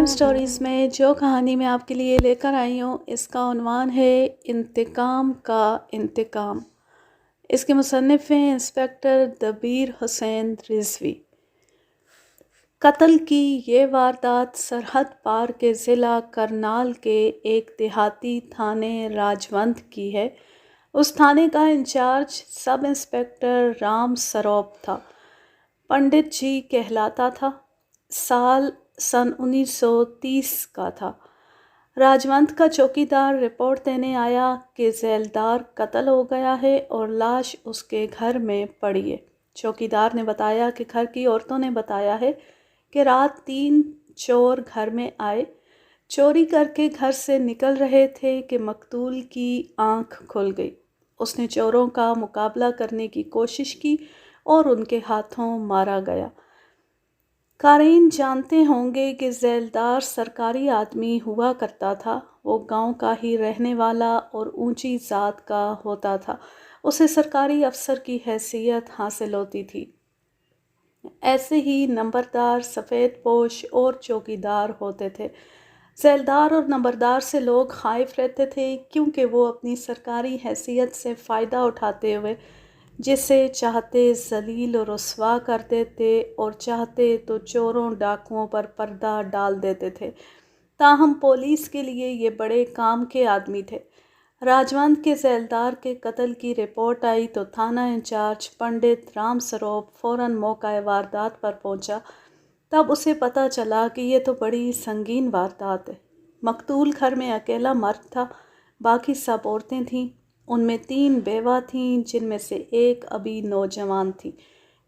Crime stories میں جو کہانی میں آپ کے لیے لے کر آئی ہوں اس کا عنوان ہے انتقام کا انتقام۔ اس کے مصنف ہیں انسپکٹر دبیر حسین رضوی۔ قتل کی یہ واردات سرحد پار کے ضلع کرنال کے ایک دیہاتی تھانے راجوند کی ہے۔ اس تھانے کا انچارج سب انسپکٹر رام سروپ تھا۔ پنڈت جی کہلاتا تھا۔ سال سن 1930 کا تھا۔ راجوند کا چوکیدار رپورٹ دینے آیا کہ ذیلدار قتل ہو گیا ہے اور لاش اس کے گھر میں پڑی ہے۔ چوکیدار نے بتایا کہ گھر کی عورتوں نے بتایا ہے کہ رات 3 چور گھر میں آئے، چوری کر کے گھر سے نکل رہے تھے کہ مقتول کی آنکھ کھل گئی۔ اس نے چوروں کا مقابلہ کرنے کی کوشش کی اور ان کے ہاتھوں مارا گیا۔ قارئین جانتے ہوں گے کہ ذیلدار سرکاری آدمی ہوا کرتا تھا۔ وہ گاؤں کا ہی رہنے والا اور اونچی ذات کا ہوتا تھا۔ اسے سرکاری افسر کی حیثیت حاصل ہوتی تھی۔ ایسے ہی نمبردار، سفید پوش اور چوکیدار ہوتے تھے۔ ذیلدار اور نمبردار سے لوگ خائف رہتے تھے کیونکہ وہ اپنی سرکاری حیثیت سے فائدہ اٹھاتے ہوئے جسے چاہتے ذلیل و رسوا کر دیتے اور چاہتے تو چوروں ڈاکوؤں پر پردہ ڈال دیتے تھے۔ تاہم پولیس کے لیے یہ بڑے کام کے آدمی تھے۔ راجوند کے ذیلدار کے قتل کی رپورٹ آئی تو تھانہ انچارج پنڈت رام سروپ فوراً موقع واردات پر پہنچا۔ تب اسے پتہ چلا کہ یہ تو بڑی سنگین واردات ہے۔ مقتول گھر میں اکیلا مرد تھا، باقی سب عورتیں تھیں۔ ان میں 3 بیوہ تھیں جن میں سے ایک ابھی نوجوان تھی۔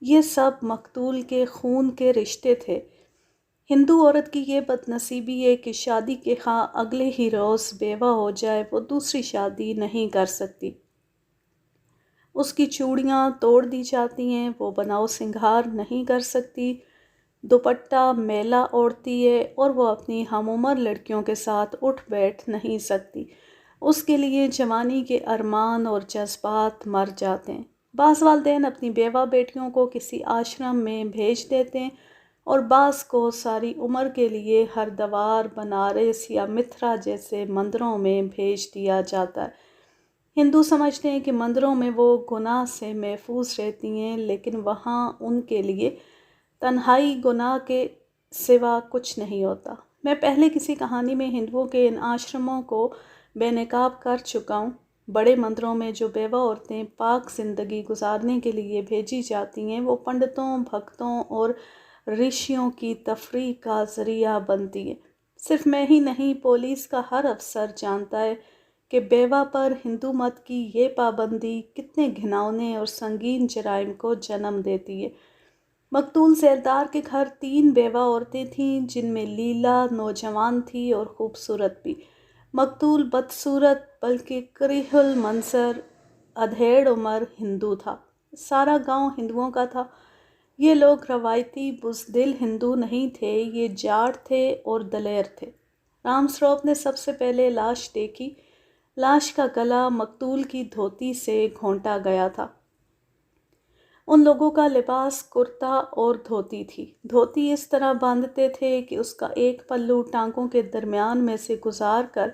یہ سب مقتول کے خون کے رشتے تھے۔ ہندو عورت کی یہ بد نصیبی ہے کہ شادی کے خواہ اگلے ہی روز بیوہ ہو جائے وہ دوسری شادی نہیں کر سکتی۔ اس کی چوڑیاں توڑ دی جاتی ہیں، وہ بناؤ سنگھار نہیں کر سکتی، دوپٹہ میلا اوڑھتی ہے اور وہ اپنی ہم عمر لڑکیوں کے ساتھ اٹھ بیٹھ نہیں سکتی۔ اس کے لیے جوانی کے ارمان اور جذبات مر جاتے ہیں۔ بعض والدین اپنی بیوہ بیٹیوں کو کسی آشرم میں بھیج دیتے ہیں اور بعض کو ساری عمر کے لیے ہردوار، بنارس یا متھرا جیسے مندروں میں بھیج دیا جاتا ہے۔ ہندو سمجھتے ہیں کہ مندروں میں وہ گناہ سے محفوظ رہتی ہیں، لیکن وہاں ان کے لیے تنہائی گناہ کے سوا کچھ نہیں ہوتا۔ میں پہلے کسی کہانی میں ہندوؤں کے ان آشرموں کو بے نقاب کر چکا ہوں۔ بڑے مندروں میں جو بیوہ عورتیں پاک زندگی گزارنے کے لیے بھیجی جاتی ہیں وہ پنڈتوں، بھکتوں اور رشیوں کی تفریح کا ذریعہ بنتی ہیں۔ صرف میں ہی نہیں، پولیس کا ہر افسر جانتا ہے کہ بیوہ پر ہندو مت کی یہ پابندی کتنے گھناؤنے اور سنگین جرائم کو جنم دیتی ہے۔ مقتول ذیلدار کے گھر 3 بیوہ عورتیں تھیں جن میں لیلا نوجوان تھی اور خوبصورت بھی۔ مقتول بدصورت بلکہ قریح المنظر ادھیڑ عمر ہندو تھا۔ سارا گاؤں ہندوؤں کا تھا۔ یہ لوگ روایتی بزدل ہندو نہیں تھے، یہ جاٹ تھے اور دلیر تھے۔ رام سروپ نے سب سے پہلے لاش دیکھی۔ لاش کا گلا مقتول کی دھوتی سے گھونٹا گیا تھا۔ ان لوگوں کا لباس کرتا اور دھوتی تھی۔ دھوتی اس طرح باندھتے تھے کہ اس کا ایک پلو ٹانگوں کے درمیان میں سے گزار کر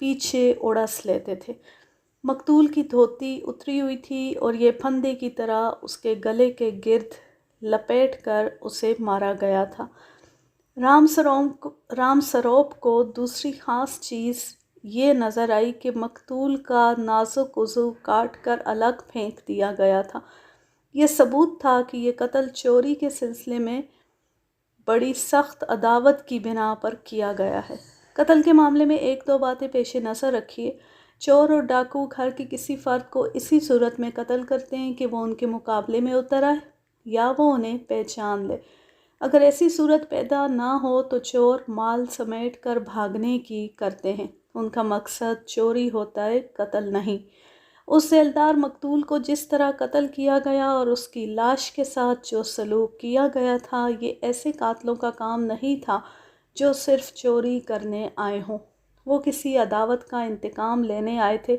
پیچھے اڑس لیتے تھے۔ مقتول کی دھوتی اتری ہوئی تھی اور یہ پھندے کی طرح اس کے گلے کے گرد لپیٹ کر اسے مارا گیا تھا۔ رام سروپ کو دوسری خاص چیز یہ نظر آئی کہ مقتول کا نازک عضو کاٹ کر الگ پھینک دیا گیا تھا۔ یہ ثبوت تھا کہ یہ قتل چوری کے سلسلے میں بڑی سخت عداوت کی بنا پر کیا گیا ہے۔ قتل کے معاملے میں 1-2 باتیں پیش نظر رکھیے۔ چور اور ڈاکو گھر کے کسی فرد کو اسی صورت میں قتل کرتے ہیں کہ وہ ان کے مقابلے میں اتر آئے یا وہ انہیں پہچان لے۔ اگر ایسی صورت پیدا نہ ہو تو چور مال سمیٹ کر بھاگنے کی کرتے ہیں۔ ان کا مقصد چوری ہوتا ہے، قتل نہیں۔ اس ذیلدار مقتول کو جس طرح قتل کیا گیا اور اس کی لاش کے ساتھ جو سلوک کیا گیا تھا، یہ ایسے قاتلوں کا کام نہیں تھا جو صرف چوری کرنے آئے ہوں۔ وہ کسی عداوت کا انتقام لینے آئے تھے۔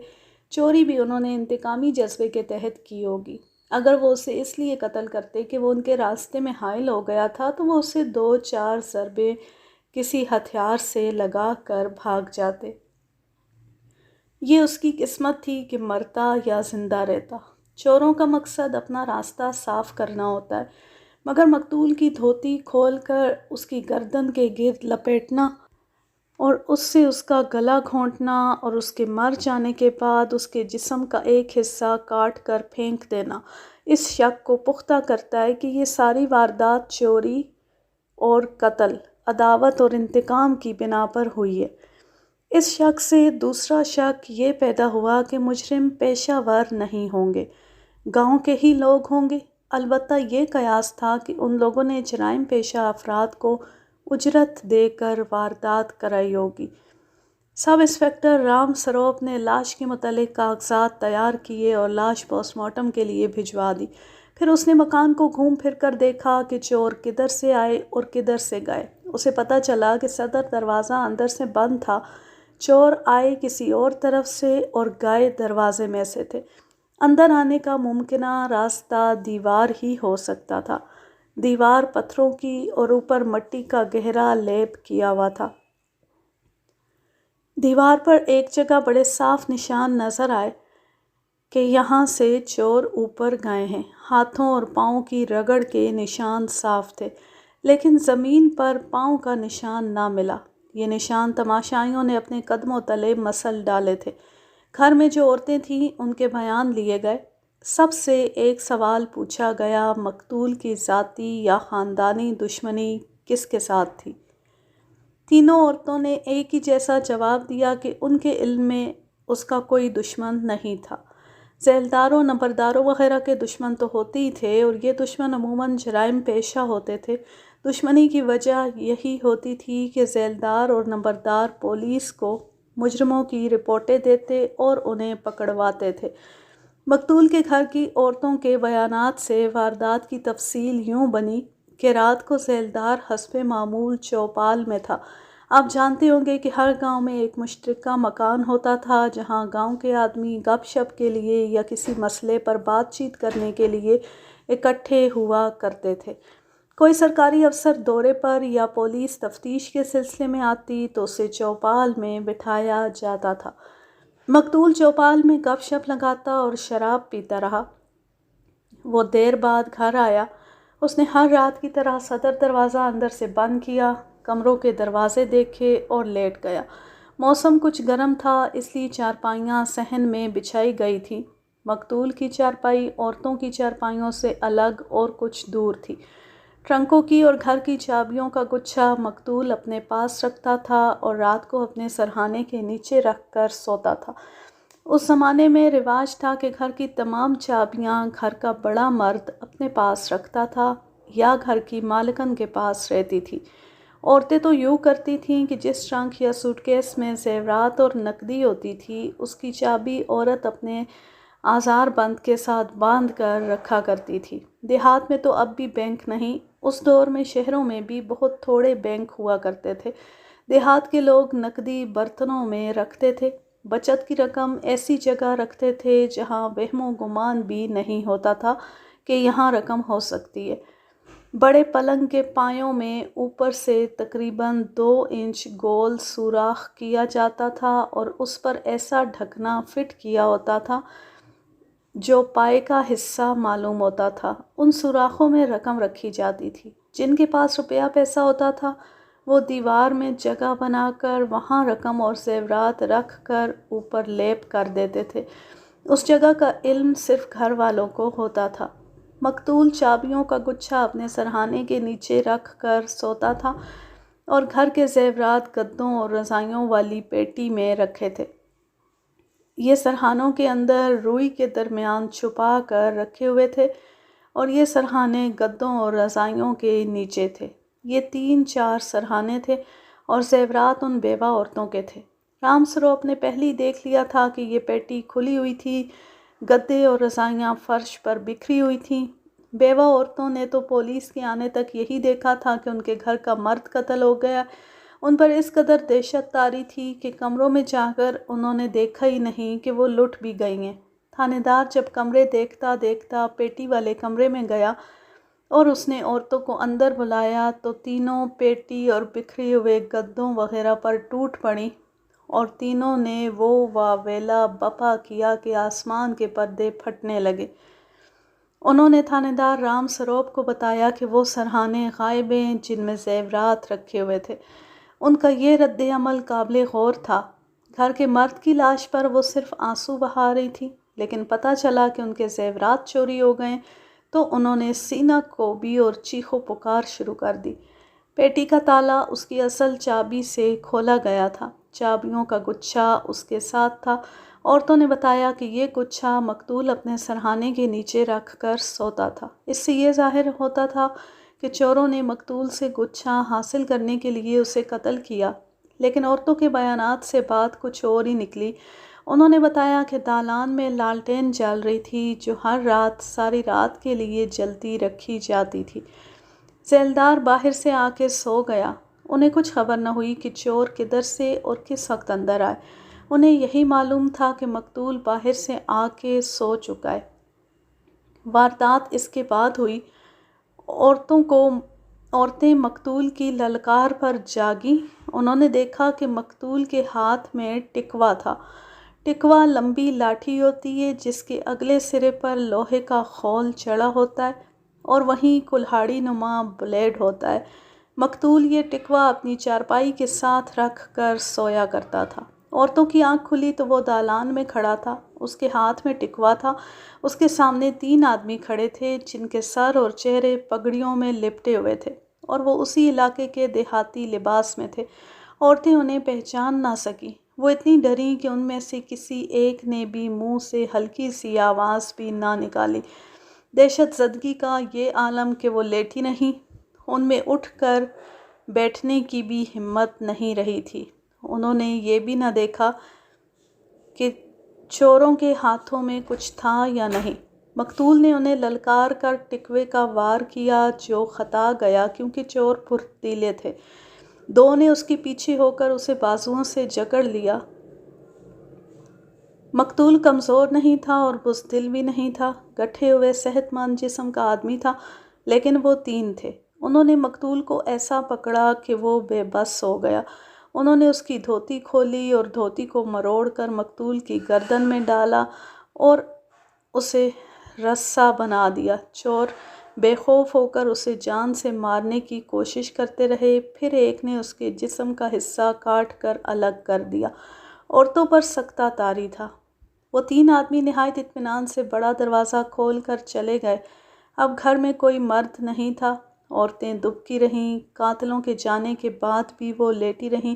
چوری بھی انہوں نے انتقامی جذبے کے تحت کی ہوگی۔ اگر وہ اسے اس لیے قتل کرتے کہ وہ ان کے راستے میں حائل ہو گیا تھا تو وہ اسے 2-4 ضربیں کسی ہتھیار سے لگا کر بھاگ جاتے۔ یہ اس کی قسمت تھی کہ مرتا یا زندہ رہتا۔ چوروں کا مقصد اپنا راستہ صاف کرنا ہوتا ہے، مگر مقتول کی دھوتی کھول کر اس کی گردن کے گرد لپیٹنا اور اس سے اس کا گلا گھونٹنا اور اس کے مر جانے کے بعد اس کے جسم کا ایک حصہ کاٹ کر پھینک دینا اس شک کو پختہ کرتا ہے کہ یہ ساری واردات چوری اور قتل، عداوت اور انتقام کی بنا پر ہوئی ہے۔ اس شک سے دوسرا شک یہ پیدا ہوا کہ مجرم پیشہ ور نہیں ہوں گے، گاؤں کے ہی لوگ ہوں گے۔ البتہ یہ قیاس تھا کہ ان لوگوں نے جرائم پیشہ افراد کو اجرت دے کر واردات کرائی ہوگی۔ سب انسپکٹر رام سروپ نے لاش کے متعلق کاغذات تیار کیے اور لاش پوسٹ مارٹم کے لیے بھجوا دی۔ پھر اس نے مکان کو گھوم پھر کر دیکھا کہ چور کدھر سے آئے اور کدھر سے گئے۔ اسے پتہ چلا کہ صدر دروازہ اندر سے بند تھا، چور آئے کسی اور طرف سے اور گئے دروازے میں سے تھے۔ اندر آنے کا ممکنہ راستہ دیوار ہی ہو سکتا تھا۔ دیوار پتھروں کی اور اوپر مٹی کا گہرا لیپ کیا ہوا تھا۔ دیوار پر ایک جگہ بڑے صاف نشان نظر آئے کہ یہاں سے چور اوپر گئے ہیں۔ ہاتھوں اور پاؤں کی رگڑ کے نشان صاف تھے، لیکن زمین پر پاؤں کا نشان نہ ملا۔ یہ نشان تماشائیوں نے اپنے قدموں تلے مسل ڈالے تھے۔ گھر میں جو عورتیں تھیں ان کے بیان لیے گئے۔ سب سے ایک سوال پوچھا گیا، مقتول کی ذاتی یا خاندانی دشمنی کس کے ساتھ تھی؟ تینوں عورتوں نے ایک ہی جیسا جواب دیا کہ ان کے علم میں اس کا کوئی دشمن نہیں تھا۔ ذیلداروں، نمبرداروں وغیرہ کے دشمن تو ہوتے ہی تھے، اور یہ دشمن عموماً جرائم پیشہ ہوتے تھے۔ دشمنی کی وجہ یہی ہوتی تھی کہ ذیلدار اور نمبردار پولیس کو مجرموں کی رپورٹیں دیتے اور انہیں پکڑواتے تھے۔ مقتول کے گھر کی عورتوں کے بیانات سے واردات کی تفصیل یوں بنی کہ رات کو ذیلدار حسب معمول چوپال میں تھا۔ آپ جانتے ہوں گے کہ ہر گاؤں میں ایک مشترکہ مکان ہوتا تھا جہاں گاؤں کے آدمی گپ شپ کے لیے یا کسی مسئلے پر بات چیت کرنے کے لیے اکٹھے ہوا کرتے تھے۔ کوئی سرکاری افسر دورے پر یا پولیس تفتیش کے سلسلے میں آتی تو اسے چوپال میں بٹھایا جاتا تھا۔ مقتول چوپال میں گپ شپ لگاتا اور شراب پیتا رہا۔ وہ دیر بعد گھر آیا۔ اس نے ہر رات کی طرح صدر دروازہ اندر سے بند کیا، کمروں کے دروازے دیکھے اور لیٹ گیا۔ موسم کچھ گرم تھا، اس لیے چارپائیاں صحن میں بچھائی گئی تھیں۔ مقتول کی چارپائی عورتوں کی چارپائیوں سے الگ اور کچھ دور تھی۔ ٹرنکوں کی اور گھر کی چابیوں کا گچھا مقتول اپنے پاس رکھتا تھا اور رات کو اپنے سرہانے کے نیچے رکھ کر سوتا تھا۔ اس زمانے میں رواج تھا کہ گھر کی تمام چابیاں گھر کا بڑا مرد اپنے پاس رکھتا تھا یا گھر کی مالکن کے پاس رہتی تھی۔ عورتیں تو یوں کرتی تھیں کہ جس ٹرنک یا سوٹ کیس میں زیورات اور نقدی ہوتی تھی اس کی چابی عورت اپنے آزار بند کے ساتھ باندھ کر رکھا کرتی تھی۔ دیہات میں تو اب بھی بینک نہیں، اس دور میں شہروں میں بھی بہت تھوڑے بینک ہوا کرتے تھے۔ دیہات کے لوگ نقدی برتنوں میں رکھتے تھے، بچت کی رقم ایسی جگہ رکھتے تھے جہاں وہم و گمان بھی نہیں ہوتا تھا کہ یہاں رقم ہو سکتی ہے۔ بڑے پلنگ کے پایوں میں اوپر سے تقریباً 2 انچ گول سوراخ کیا جاتا تھا اور اس پر ایسا ڈھکنا فٹ کیا ہوتا تھا جو پائے کا حصہ معلوم ہوتا تھا۔ ان سوراخوں میں رقم رکھی جاتی تھی۔ جن کے پاس روپیہ پیسہ ہوتا تھا وہ دیوار میں جگہ بنا کر وہاں رقم اور زیورات رکھ کر اوپر لیپ کر دیتے تھے۔ اس جگہ کا علم صرف گھر والوں کو ہوتا تھا۔ مقتول چابیوں کا گچھا اپنے سرہانے کے نیچے رکھ کر سوتا تھا اور گھر کے زیورات گدوں اور رضائیوں والی پیٹی میں رکھے تھے۔ یہ سرہانوں کے اندر روئی کے درمیان چھپا کر رکھے ہوئے تھے اور یہ سرہانے گدوں اور رضائیوں کے نیچے تھے۔ یہ 3-4 سرہانے تھے اور زیورات ان بیوہ عورتوں کے تھے۔ رام سروپ نے پہلے ہی دیکھ لیا تھا کہ یہ پیٹی کھلی ہوئی تھی، گدے اور رضائیاں فرش پر بکھری ہوئی تھیں۔ بیوہ عورتوں نے تو پولیس کے آنے تک یہی دیکھا تھا کہ ان کے گھر کا مرد قتل ہو گیا۔ ان پر اس قدر دہشت طاری تھی کہ کمروں میں جا کر انہوں نے دیکھا ہی نہیں کہ وہ لٹ بھی گئی ہیں۔ تھانے دار جب کمرے دیکھتا دیکھتا پیٹی والے کمرے میں گیا اور اس نے عورتوں کو اندر بلایا تو تینوں پیٹی اور بکھرے ہوئے گدوں وغیرہ پر ٹوٹ پڑیں، اور تینوں نے وہ واویلا بپا کیا کہ آسمان کے پردے پھٹنے لگے۔ انہوں نے تھانے دار رام سروپ کو بتایا کہ وہ سرہانے غائب ہیں جن میں زیورات رکھے ہوئے تھے۔ ان کا یہ رد عمل قابل غور تھا۔ گھر کے مرد کی لاش پر وہ صرف آنسو بہا رہی تھی، لیکن پتہ چلا کہ ان کے زیورات چوری ہو گئے تو انہوں نے سینہ کوبی اور چیخو پکار شروع کر دی۔ پیٹی کا تالا اس کی اصل چابی سے کھولا گیا تھا، چابیوں کا گچھا اس کے ساتھ تھا۔ عورتوں نے بتایا کہ یہ گچھا مقتول اپنے سرہانے کے نیچے رکھ کر سوتا تھا۔ اس سے یہ ظاہر ہوتا تھا کہ چوروں نے مقتول سے گچھا حاصل کرنے کے لیے اسے قتل کیا، لیکن عورتوں کے بیانات سے بات کچھ اور ہی نکلی۔ انہوں نے بتایا کہ دالان میں لالٹین جل رہی تھی جو ہر رات ساری رات کے لیے جلتی رکھی جاتی تھی۔ ذیلدار باہر سے آ کے سو گیا۔ انہیں کچھ خبر نہ ہوئی کہ چور کدھر سے اور کس وقت اندر آئے۔ انہیں یہی معلوم تھا کہ مقتول باہر سے آ کے سو چکا ہے۔ واردات اس کے بعد ہوئی۔ عورتیں مقتول کی للکار پر جاگیں۔ انہوں نے دیکھا کہ مقتول کے ہاتھ میں ٹکوا تھا۔ ٹکوا لمبی لاٹھی ہوتی ہے جس کے اگلے سرے پر لوہے کا خول چڑھا ہوتا ہے اور وہیں کلہاڑی نما بلیڈ ہوتا ہے۔ مقتول یہ ٹکوا اپنی چارپائی کے ساتھ رکھ کر سویا کرتا تھا۔ عورتوں کی آنکھ کھلی تو وہ دالان میں کھڑا تھا، اس کے ہاتھ میں ٹکوا تھا۔ اس کے سامنے 3 آدمی کھڑے تھے جن کے سر اور چہرے پگڑیوں میں لپٹے ہوئے تھے، اور وہ اسی علاقے کے دیہاتی لباس میں تھے۔ عورتیں انہیں پہچان نہ سکیں۔ وہ اتنی ڈریں کہ ان میں سے کسی ایک نے بھی منہ سے ہلکی سی آواز بھی نہ نکالی۔ دہشت زدگی کا یہ عالم کہ وہ لیٹی نہیں، ان میں اٹھ کر بیٹھنے کی بھی ہمت نہیں رہی تھی۔ انہوں نے یہ بھی نہ دیکھا کہ چوروں کے ہاتھوں میں کچھ تھا یا نہیں۔ مقتول نے انہیں للکار کر ٹکوے کا وار کیا جو خطا گیا کیونکہ چور پھرتیلے تھے۔ 2 نے اس کے پیچھے ہو کر اسے بازوؤں سے جکڑ لیا۔ مقتول کمزور نہیں تھا اور بزدل بھی نہیں تھا، گٹھے ہوئے صحت مند جسم کا آدمی تھا، لیکن وہ 3 تھے۔ انہوں نے مقتول کو ایسا پکڑا کہ وہ بے بس ہو گیا۔ انہوں نے اس کی دھوتی کھولی اور دھوتی کو مروڑ کر مقتول کی گردن میں ڈالا اور اسے رسا بنا دیا۔ چور بے خوف ہو کر اسے جان سے مارنے کی کوشش کرتے رہے، پھر ایک نے اس کے جسم کا حصہ کاٹ کر الگ کر دیا۔ عورتوں پر سکتہ طاری تھا۔ وہ 3 آدمی نہایت اطمینان سے بڑا دروازہ کھول کر چلے گئے۔ اب گھر میں کوئی مرد نہیں تھا۔ عورتیں دبکی رہیں۔ قاتلوں کے جانے کے بعد بھی وہ لیٹی رہیں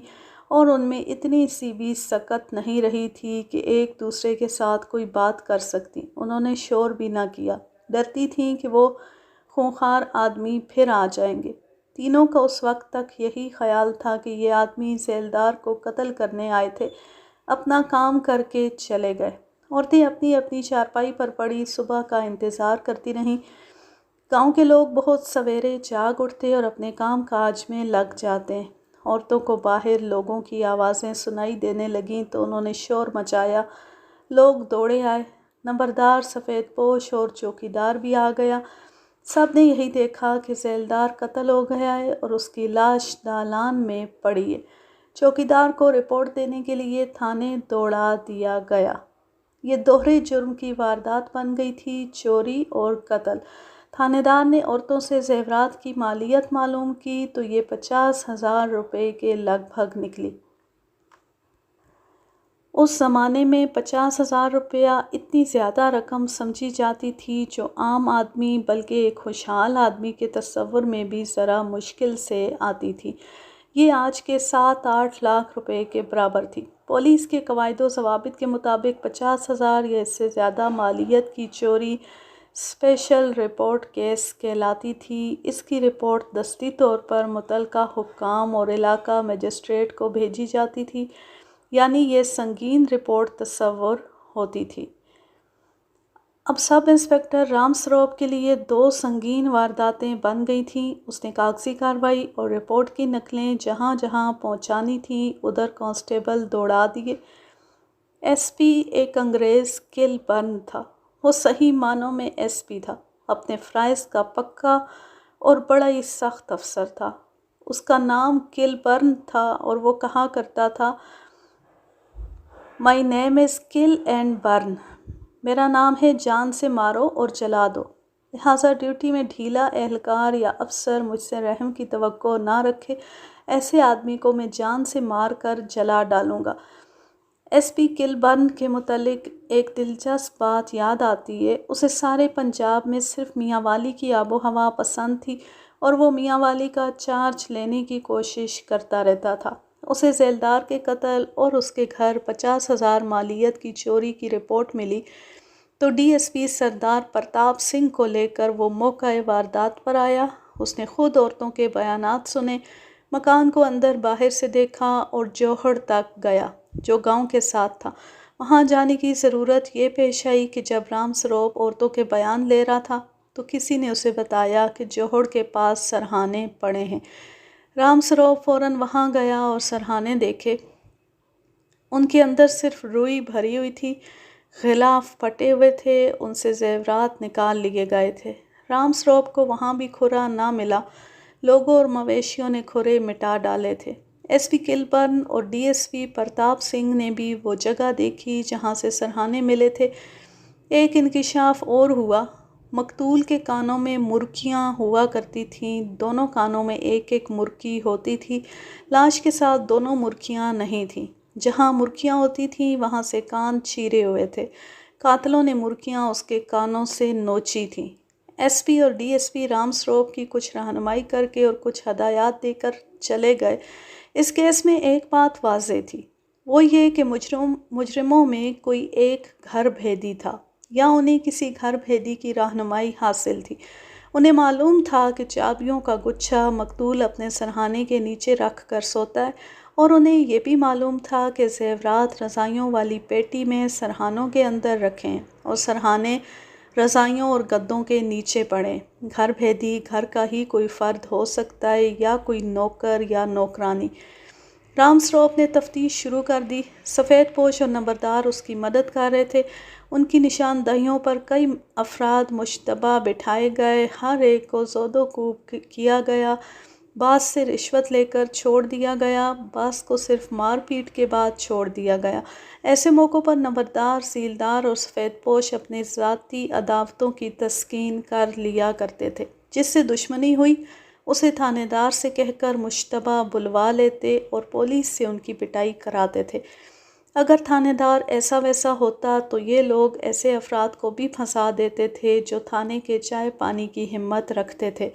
اور ان میں اتنی سی بھی سکت نہیں رہی تھی کہ ایک دوسرے کے ساتھ کوئی بات کر سکتی۔ انہوں نے شور بھی نہ کیا، ڈرتی تھیں کہ وہ خونخوار آدمی پھر آ جائیں گے۔ تینوں کا اس وقت تک یہی خیال تھا کہ یہ آدمی ذیلدار کو قتل کرنے آئے تھے۔ اپنا کام کر کے چلے گئے۔ عورتیں اپنی اپنی چارپائی پر پڑی صبح کا انتظار کرتی رہیں۔ گاؤں کے لوگ بہت سویرے جاگ اٹھتے اور اپنے کام کاج میں لگ جاتے۔ عورتوں کو باہر لوگوں کی آوازیں سنائی دینے لگیں تو انہوں نے شور مچایا۔ لوگ دوڑے آئے۔ نمبردار، سفید پوش اور چوکیدار بھی آ گیا۔ سب نے یہی دیکھا کہ ذیلدار قتل ہو گیا ہے اور اس کی لاش دالان میں پڑی ہے۔ چوکیدار کو رپورٹ دینے کے لیے تھانے دوڑا دیا گیا۔ یہ دوہرے جرم کی واردات بن گئی تھی، چوری اور قتل۔ تھانے دار نے عورتوں سے زیورات کی مالیت معلوم کی تو یہ 50,000 روپے کے لگ بھگ نکلی۔ اس زمانے میں 50,000 روپیہ اتنی زیادہ رقم سمجھی جاتی تھی جو عام آدمی بلکہ ایک خوشحال آدمی کے تصور میں بھی ذرا مشکل سے آتی تھی۔ یہ آج کے 7-8 لاکھ روپے کے برابر تھی۔ پولیس کے قواعد و ضوابط کے مطابق 50,000 یا اس سے زیادہ مالیت کی چوری اسپیشل رپورٹ کیس کہلاتی تھی۔ اس کی رپورٹ دستی طور پر متعلقہ حکام اور علاقہ مجسٹریٹ کو بھیجی جاتی تھی، یعنی یہ سنگین رپورٹ تصور ہوتی تھی۔ اب سب انسپکٹر رام سروپ کے لیے 2 سنگین وارداتیں بن گئی تھیں۔ اس نے کاغذی کارروائی اور رپورٹ کی نقلیں جہاں جہاں پہنچانی تھیں ادھر کانسٹیبل دوڑا دیے۔ ایس پی ایک انگریز کل برن تھا۔ وہ صحیح معنوں میں ایس پی تھا۔ اپنے فرائض کا پکا اور بڑا ہی سخت افسر تھا۔ اس کا نام کلبرن تھا اور وہ کہا کرتا تھا "مائی نیم از کل اینڈ برن"، میرا نام ہے جان سے مارو اور جلا دو۔ لہٰذا ڈیوٹی میں ڈھیلا اہلکار یا افسر مجھ سے رحم کی توقع نہ رکھے، ایسے آدمی کو میں جان سے مار کر جلا ڈالوں گا۔ ایس پی کلبرن کے متعلق ایک دلچسپ بات یاد آتی ہے۔ اسے سارے پنجاب میں صرف میاں والی کی آب و ہوا پسند تھی اور وہ میاں والی کا چارج لینے کی کوشش کرتا رہتا تھا۔ اسے ذیلدار کے قتل اور اس کے گھر 50,000 مالیت کی چوری کی رپورٹ ملی تو ڈی ایس پی سردار پرتاپ سنگھ کو لے کر وہ موقع واردات پر آیا۔ اس نے خود عورتوں کے بیانات سنے، مکان کو اندر باہر سے دیکھا اور جوہڑ تک گیا جو گاؤں کے ساتھ تھا۔ وہاں جانے کی ضرورت یہ پیش آئی کہ جب رام سروپ عورتوں کے بیان لے رہا تھا تو کسی نے اسے بتایا کہ جوہڑ کے پاس سرہانے پڑے ہیں۔ رام سروپ فوراً وہاں گیا اور سرہانے دیکھے۔ ان کے اندر صرف روئی بھری ہوئی تھی، غلاف پھٹے ہوئے تھے، ان سے زیورات نکال لیے گئے تھے۔ رام سروپ کو وہاں بھی کھرا نہ ملا، لوگوں اور مویشیوں نے کھرے مٹا ڈالے تھے۔ ایس پی کلبرن اور D S P Pratap Singh نے بھی وہ جگہ دیکھی جہاں سے سرہانے ملے تھے۔ ایک انکشاف اور ہوا، مقتول کے کانوں میں مرکیاں ہوا کرتی تھیں، دونوں کانوں میں ایک ایک مرکی ہوتی تھی، لاش کے ساتھ دونوں مرکیاں نہیں تھیں۔ جہاں مرکیاں ہوتی تھیں وہاں سے کان چیرے ہوئے تھے، قاتلوں نے مرکیاں اس کے کانوں سے نوچی تھیں۔ ایس پی اور ڈی ایس پی رام سروپ کی کچھ رہنمائی کر کے اور کچھ ہدایات دے کر چلے گئے۔ اس کیس میں ایک بات واضح تھی، وہ یہ کہ مجرموں میں کوئی ایک گھر بھیدی تھا یا انہیں کسی گھر بھیدی کی رہنمائی حاصل تھی۔ انہیں معلوم تھا کہ چابیوں کا گچھا مقتول اپنے سرہانے کے نیچے رکھ کر سوتا ہے، اور انہیں یہ بھی معلوم تھا کہ زیورات رضائیوں والی پیٹی میں سرہانوں کے اندر رکھیں اور سرہانے رضائیوں اور گدوں کے نیچے پڑیں۔ گھر بھیدی گھر کا ہی کوئی فرد ہو سکتا ہے یا کوئی نوکر یا نوکرانی۔ رام سروپ نے تفتیش شروع کر دی۔ سفید پوش اور نمبردار اس کی مدد کر رہے تھے۔ ان کی نشاندہیوں پر کئی افراد مشتبہ بٹھائے گئے، ہر ایک کو زود و کوب کیا گیا، بعض سے رشوت لے کر چھوڑ دیا گیا، بعض کو صرف مار پیٹ کے بعد چھوڑ دیا گیا۔ ایسے موقعوں پر نمبردار، سیلدار اور سفید پوش اپنی ذاتی عداوتوں کی تسکین کر لیا کرتے تھے۔ جس سے دشمنی ہوئی اسے تھانے دار سے کہہ کر مشتبہ بلوا لیتے اور پولیس سے ان کی پٹائی کراتے تھے۔ اگر تھانے دار ایسا ویسا ہوتا تو یہ لوگ ایسے افراد کو بھی پھنسا دیتے تھے جو تھانے کے چائے پانی کی ہمت رکھتے تھے،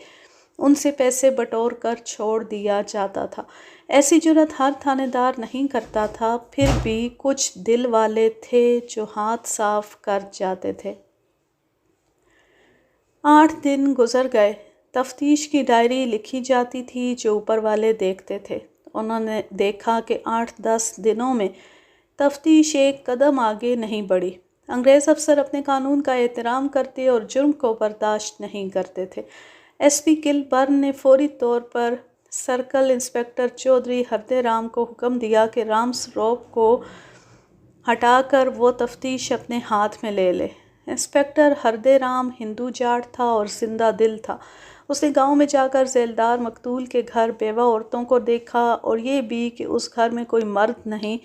ان سے پیسے بٹور کر چھوڑ دیا جاتا تھا۔ ایسی جرات ہر تھانے دار نہیں کرتا تھا، پھر بھی کچھ دل والے تھے جو ہاتھ صاف کر جاتے تھے۔ 8 دن گزر گئے۔ تفتیش کی ڈائری لکھی جاتی تھی جو اوپر والے دیکھتے تھے۔ انہوں نے دیکھا کہ 8-10 دنوں میں تفتیش ایک قدم آگے نہیں بڑھی۔ انگریز افسر اپنے قانون کا احترام کرتے اور جرم کو برداشت نہیں کرتے تھے۔ ایس پی کلبرن نے فوری طور پر سرکل انسپکٹر چودھری ہردے رام کو حکم دیا کہ رام سروپ کو ہٹا کر وہ تفتیش اپنے ہاتھ میں لے لے۔ انسپکٹر ہردے رام ہندو جاٹ تھا اور زندہ دل تھا۔ اس نے گاؤں میں جا کر ذیلدار مقتول کے گھر بیوہ عورتوں کو دیکھا اور یہ بھی کہ اس گھر میں کوئی مرد نہیں،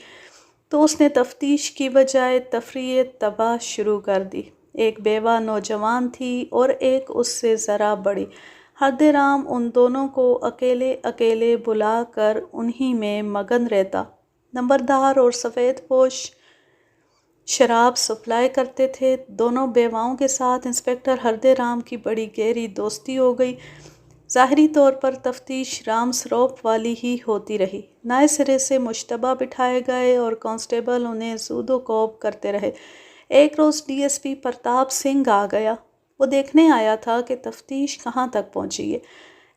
تو اس نے تفتیش کی بجائے تفریح تباہ شروع کر دی۔ ایک بیوہ نوجوان تھی اور ایک اس سے ذرا بڑی۔ ہردے رام ان دونوں کو اکیلے اکیلے بلا کر انہی میں مگن رہتا۔ نمبردار اور سفید پوش شراب سپلائی کرتے تھے۔ دونوں بیواؤں کے ساتھ انسپکٹر ہردے رام کی بڑی گہری دوستی ہو گئی۔ ظاہری طور پر تفتیش رام سروپ والی ہی ہوتی رہی۔ نئے سرے سے مشتبہ بٹھائے گئے اور کانسٹیبل انہیں زود و کوب کرتے رہے۔ ایک روز D S P Pratap Singh آ گیا۔ وہ دیکھنے آیا تھا کہ تفتیش کہاں تک پہنچی ہے،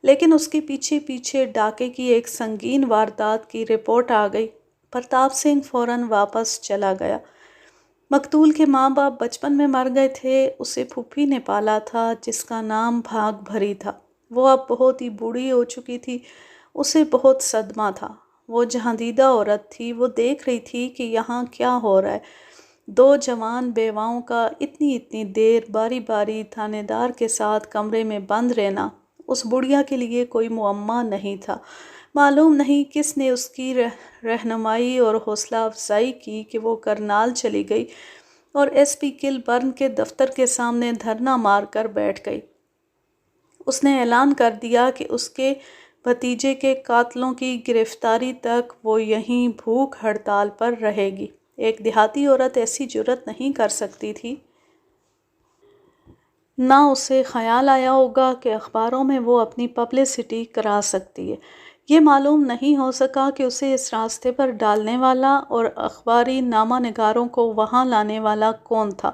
لیکن اس کے پیچھے پیچھے ڈاکے کی ایک سنگین واردات کی رپورٹ آ گئی۔ پرتاپ سنگھ فوراً واپس چلا گیا۔ مقتول کے ماں باپ بچپن میں مر گئے تھے۔ اسے پھوپھی نے پالا تھا جس کا نام بھاگ بھری تھا۔ وہ اب بہت ہی بوڑھی ہو چکی تھی۔ اسے بہت صدمہ تھا۔ وہ جہاں دیدہ عورت تھی، وہ دیکھ رہی تھی کہ یہاں کیا ہو رہا ہے۔ دو جوان بیواؤں کا اتنی دیر باری باری تھانے دار کے ساتھ کمرے میں بند رہنا اس بڑھیا کے لیے کوئی معمہ نہیں تھا۔ معلوم نہیں کس نے اس کی رہنمائی اور حوصلہ افزائی کی کہ وہ کرنال چلی گئی اور ایس پی کلبرن کے دفتر کے سامنے دھرنا مار کر بیٹھ گئی۔ اس نے اعلان کر دیا کہ اس کے بھتیجے کے قاتلوں کی گرفتاری تک وہ یہیں بھوک ہڑتال پر رہے گی۔ ایک دیہاتی عورت ایسی جرأت نہیں کر سکتی تھی۔ نہ اسے خیال آیا ہوگا کہ اخباروں میں وہ اپنی پبلسٹی کرا سکتی ہے۔ یہ معلوم نہیں ہو سکا کہ اسے اس راستے پر ڈالنے والا اور اخباری نامہ نگاروں کو وہاں لانے والا کون تھا۔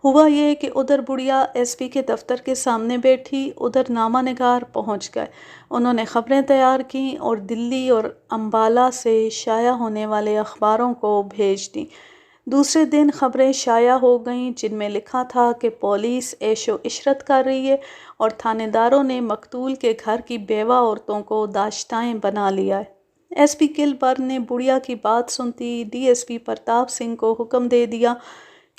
ہوا یہ کہ ادھر بڑھیا ایس پی کے دفتر کے سامنے بیٹھی، ادھر نامہ نگار پہنچ گئے۔ انہوں نے خبریں تیار کیں اور دلی اور امبالہ سے شائع ہونے والے اخباروں کو بھیج دیں۔ دوسرے دن خبریں شائع ہو گئیں جن میں لکھا تھا کہ پولیس عیش و عشرت کر رہی ہے اور تھانے داروں نے مقتول کے گھر کی بیوہ عورتوں کو داشتائیں بنا لیا ہے۔ ایس پی کلبرن نے بڑھیا کی بات سنتی D S P Pratap Singh کو حکم دے دیا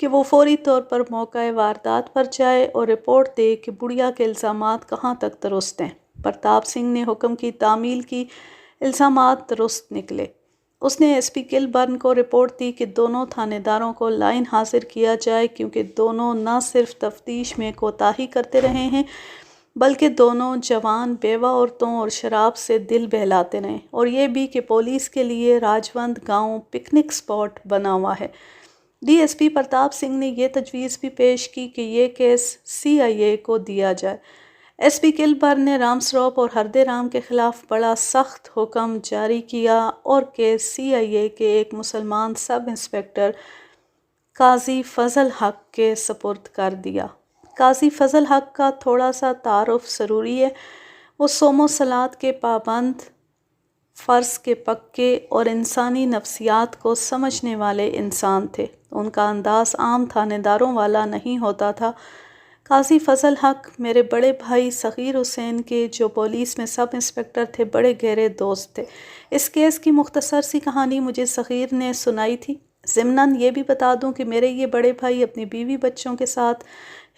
کہ وہ فوری طور پر موقع واردات پر جائے اور رپورٹ دے کہ بڑھیا کے الزامات کہاں تک درست ہیں۔ پرتاپ سنگھ نے حکم کی تعمیل کی، الزامات درست نکلے۔ اس نے ایس پی کلبرن کو رپورٹ دی کہ دونوں تھانے داروں کو لائن حاضر کیا جائے کیونکہ دونوں نہ صرف تفتیش میں کوتاہی کرتے رہے ہیں بلکہ دونوں جوان بیوہ عورتوں اور شراب سے دل بہلاتے رہے، اور یہ بھی کہ پولیس کے لیے راجوند گاؤں پکنک سپاٹ بنا ہوا ہے۔ D S P Pratap Singh نے یہ تجویز بھی پیش کی کہ یہ کیس سی آئی اے کو دیا جائے۔ ایس پی کلبرن نے رام سروپ اور ہردے رام کے خلاف بڑا سخت حکم جاری کیا اور کیس سی آئی اے کے ایک مسلمان سب انسپکٹر قاضی فضل حق کے سپرد کر دیا۔ قاضی فضل حق کا تھوڑا سا تعارف ضروری ہے۔ وہ صوم و صلات کے پابند، فرض کے پکے اور انسانی نفسیات کو سمجھنے والے انسان تھے۔ ان کا انداز عام تھانے داروں والا نہیں ہوتا تھا۔ قاضی فضل حق میرے بڑے بھائی صغیر حسین کے، جو پولیس میں سب انسپکٹر تھے، بڑے گہرے دوست تھے۔ اس کیس کی مختصر سی کہانی مجھے صغیر نے سنائی تھی۔ ضمناً یہ بھی بتا دوں کہ میرے یہ بڑے بھائی اپنی بیوی بچوں کے ساتھ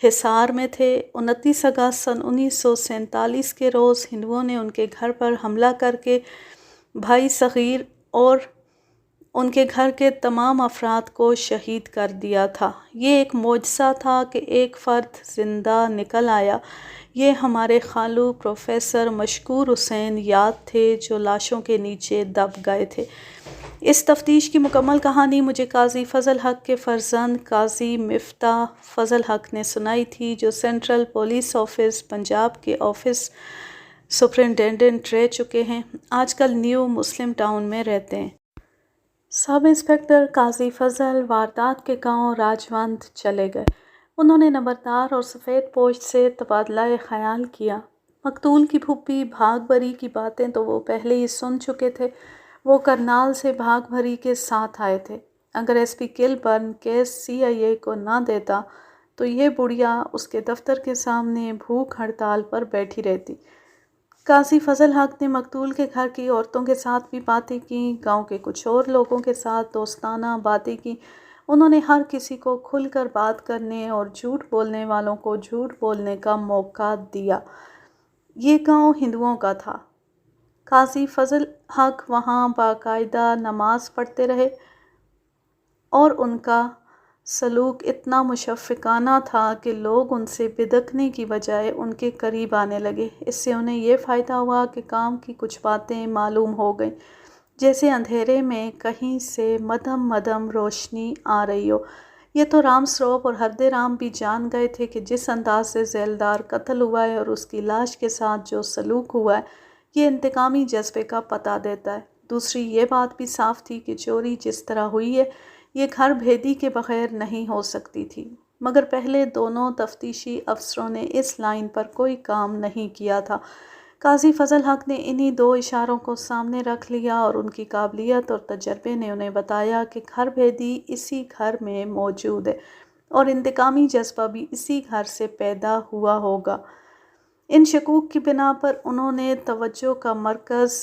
حصار میں تھے۔ 29 اگست سن 1947 کے روز ہندوؤں نے ان کے گھر پر حملہ کر کے بھائی صغیر اور ان کے گھر کے تمام افراد کو شہید کر دیا تھا۔ یہ ایک معجزہ تھا کہ ایک فرد زندہ نکل آیا۔ یہ ہمارے خالو پروفیسر مشکور حسین یاد تھے جو لاشوں کے نیچے دب گئے تھے۔ اس تفتیش کی مکمل کہانی مجھے قاضی فضل حق کے فرزند قاضی مفتاح فضل حق نے سنائی تھی، جو سینٹرل پولیس آفس پنجاب کے آفس سپرنٹینڈنٹ رہ چکے ہیں۔ آج کل نیو مسلم ٹاؤن میں رہتے ہیں۔ سب انسپکٹر قاضی فضل واردات کے گاؤں راجوند چلے گئے۔ انہوں نے نمبردار اور سفید پوش سے تبادلہ خیال کیا۔ مقتول کی پھوپھی بھاگ بھری کی باتیں تو وہ پہلے ہی سن چکے تھے۔ وہ کرنال سے بھاگ بھری کے ساتھ آئے تھے۔ اگر ایس پی کلبرن کیس سی آئی اے کو نہ دیتا تو یہ بڑھیا اس کے دفتر کے سامنے بھوک ہڑتال پر بیٹھی رہتی۔ قاضی فضل حق نے مقتول کے گھر کی عورتوں کے ساتھ بھی باتیں کیں، گاؤں کے کچھ اور لوگوں کے ساتھ دوستانہ باتیں کیں۔ انہوں نے ہر کسی کو کھل کر بات کرنے اور جھوٹ بولنے والوں کو جھوٹ بولنے کا موقع دیا۔ یہ گاؤں ہندوؤں کا تھا۔ قاضی فضل حق وہاں باقاعدہ نماز پڑھتے رہے اور ان کا سلوک اتنا مشفقانہ تھا کہ لوگ ان سے بدکنے کی بجائے ان کے قریب آنے لگے۔ اس سے انہیں یہ فائدہ ہوا کہ کام کی کچھ باتیں معلوم ہو گئیں، جیسے اندھیرے میں کہیں سے مدھم مدھم روشنی آ رہی ہو۔ یہ تو رام سروپ اور ہردے رام بھی جان گئے تھے کہ جس انداز سے ذیلدار قتل ہوا ہے اور اس کی لاش کے ساتھ جو سلوک ہوا ہے یہ انتقامی جذبے کا پتہ دیتا ہے۔ دوسری یہ بات بھی صاف تھی کہ چوری جس طرح ہوئی ہے یہ گھر بھیدی کے بغیر نہیں ہو سکتی تھی، مگر پہلے دونوں تفتیشی افسروں نے اس لائن پر کوئی کام نہیں کیا تھا۔ قاضی فضل حق نے انہی دو اشاروں کو سامنے رکھ لیا اور ان کی قابلیت اور تجربے نے انہیں بتایا کہ گھر بھیدی اسی گھر میں موجود ہے اور انتقامی جذبہ بھی اسی گھر سے پیدا ہوا ہوگا۔ ان شکوک کی بنا پر انہوں نے توجہ کا مرکز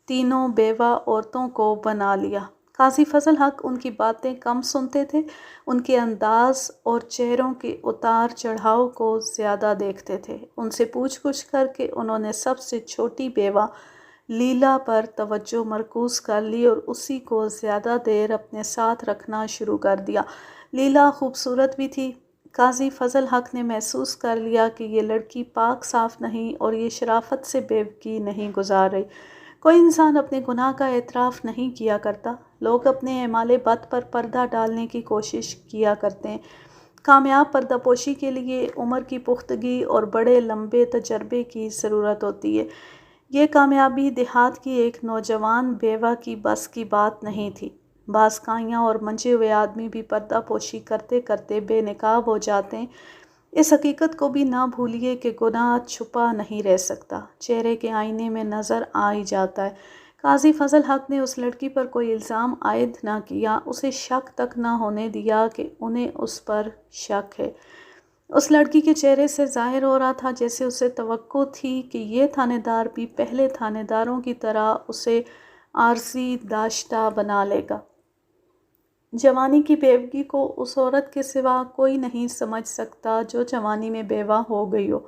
تینوں بیوہ عورتوں کو بنا لیا۔ قاضی فضل حق ان کی باتیں کم سنتے تھے، ان کے انداز اور چہروں کے اتار چڑھاؤ کو زیادہ دیکھتے تھے۔ ان سے پوچھ گچھ کر کے انہوں نے سب سے چھوٹی بیوہ لیلا پر توجہ مرکوز کر لی اور اسی کو زیادہ دیر اپنے ساتھ رکھنا شروع کر دیا۔ لیلا خوبصورت بھی تھی۔ قاضی فضل حق نے محسوس کر لیا کہ یہ لڑکی پاک صاف نہیں اور یہ شرافت سے بیوگی نہیں گزار رہی۔ کوئی انسان اپنے گناہ کا اعتراف نہیں کیا کرتا۔ لوگ اپنے اعمال بد پر پردہ ڈالنے کی کوشش کیا کرتے ہیں۔ کامیاب پردہ پوشی کے لیے عمر کی پختگی اور بڑے لمبے تجربے کی ضرورت ہوتی ہے۔ یہ کامیابی دیہات کی ایک نوجوان بیوہ کی بس کی بات نہیں تھی۔ بعض کائیاں اور منجے ہوئے آدمی بھی پردہ پوشی کرتے کرتے بے نقاب ہو جاتے ہیں۔ اس حقیقت کو بھی نہ بھولیے کہ گناہ چھپا نہیں رہ سکتا، چہرے کے آئینے میں نظر آ ہی جاتا ہے۔ قاضی فضل حق نے اس لڑکی پر کوئی الزام عائد نہ کیا، اسے شک تک نہ ہونے دیا کہ انہیں اس پر شک ہے۔ اس لڑکی کے چہرے سے ظاہر ہو رہا تھا جیسے اسے توقع تھی کہ یہ تھانے دار بھی پہلے تھانے داروں کی طرح اسے عارضی داشتہ بنا لے گا۔ جوانی کی بیوگی کو اس عورت کے سوا کوئی نہیں سمجھ سکتا جو جوانی میں بیوہ ہو گئی ہو۔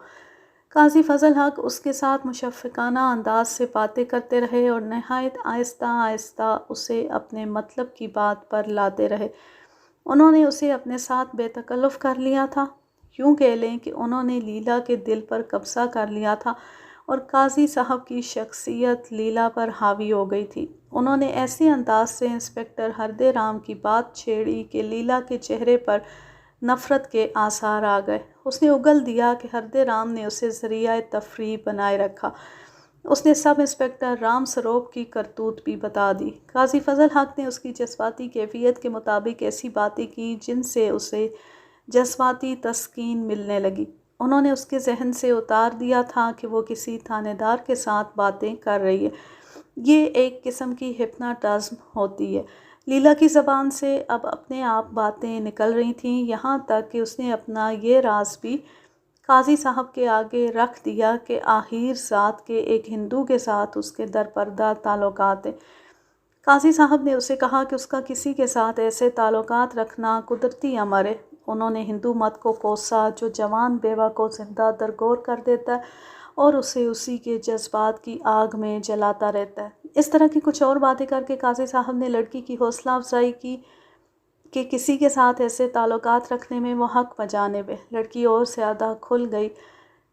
قاضی فضل حق اس کے ساتھ مشفقانہ انداز سے باتیں کرتے رہے اور نہایت آہستہ آہستہ اسے اپنے مطلب کی بات پر لاتے رہے۔ انہوں نے اسے اپنے ساتھ بے تکلف کر لیا تھا، یوں کہہ لیں کہ انہوں نے لیلا کے دل پر قبضہ کر لیا تھا اور قاضی صاحب کی شخصیت لیلا پر حاوی ہو گئی تھی۔ انہوں نے ایسے انداز سے انسپکٹر ہردے رام کی بات چھیڑی کہ لیلا کے چہرے پر نفرت کے آثار آ گئے۔ اس نے اگل دیا کہ ہردے رام نے اسے ذریعہ تفریح بنائے رکھا۔ اس نے سب انسپکٹر رام سروپ کی کرتوت بھی بتا دی۔ قاضی فضل حق نے اس کی جذباتی کیفیت کے مطابق ایسی باتیں کی جن سے اسے جذباتی تسکین ملنے لگی۔ انہوں نے اس کے ذہن سے اتار دیا تھا کہ وہ کسی تھانے دار کے ساتھ باتیں کر رہی ہے۔ یہ ایک قسم کی ہپناٹزم ہوتی ہے۔ لیلا کی زبان سے اب اپنے آپ باتیں نکل رہی تھیں، یہاں تک کہ اس نے اپنا یہ راز بھی قاضی صاحب کے آگے رکھ دیا کہ آخر ذات کے ایک ہندو کے ساتھ اس کے درپردہ تعلقات ہیں۔ قاضی صاحب نے اسے کہا کہ اس کا کسی کے ساتھ ایسے تعلقات رکھنا قدرتی امر ہے۔ انہوں نے ہندو مت کو کوسا جو جوان بیوہ کو زندہ درگور کر دیتا ہے اور اسے اسی کے جذبات کی آگ میں جلاتا رہتا ہے۔ اس طرح کی کچھ اور باتیں کر کے قاضی صاحب نے لڑکی کی حوصلہ افزائی کی کہ کسی کے ساتھ ایسے تعلقات رکھنے میں وہ حق بجانب ہے۔ لڑکی اور زیادہ کھل گئی۔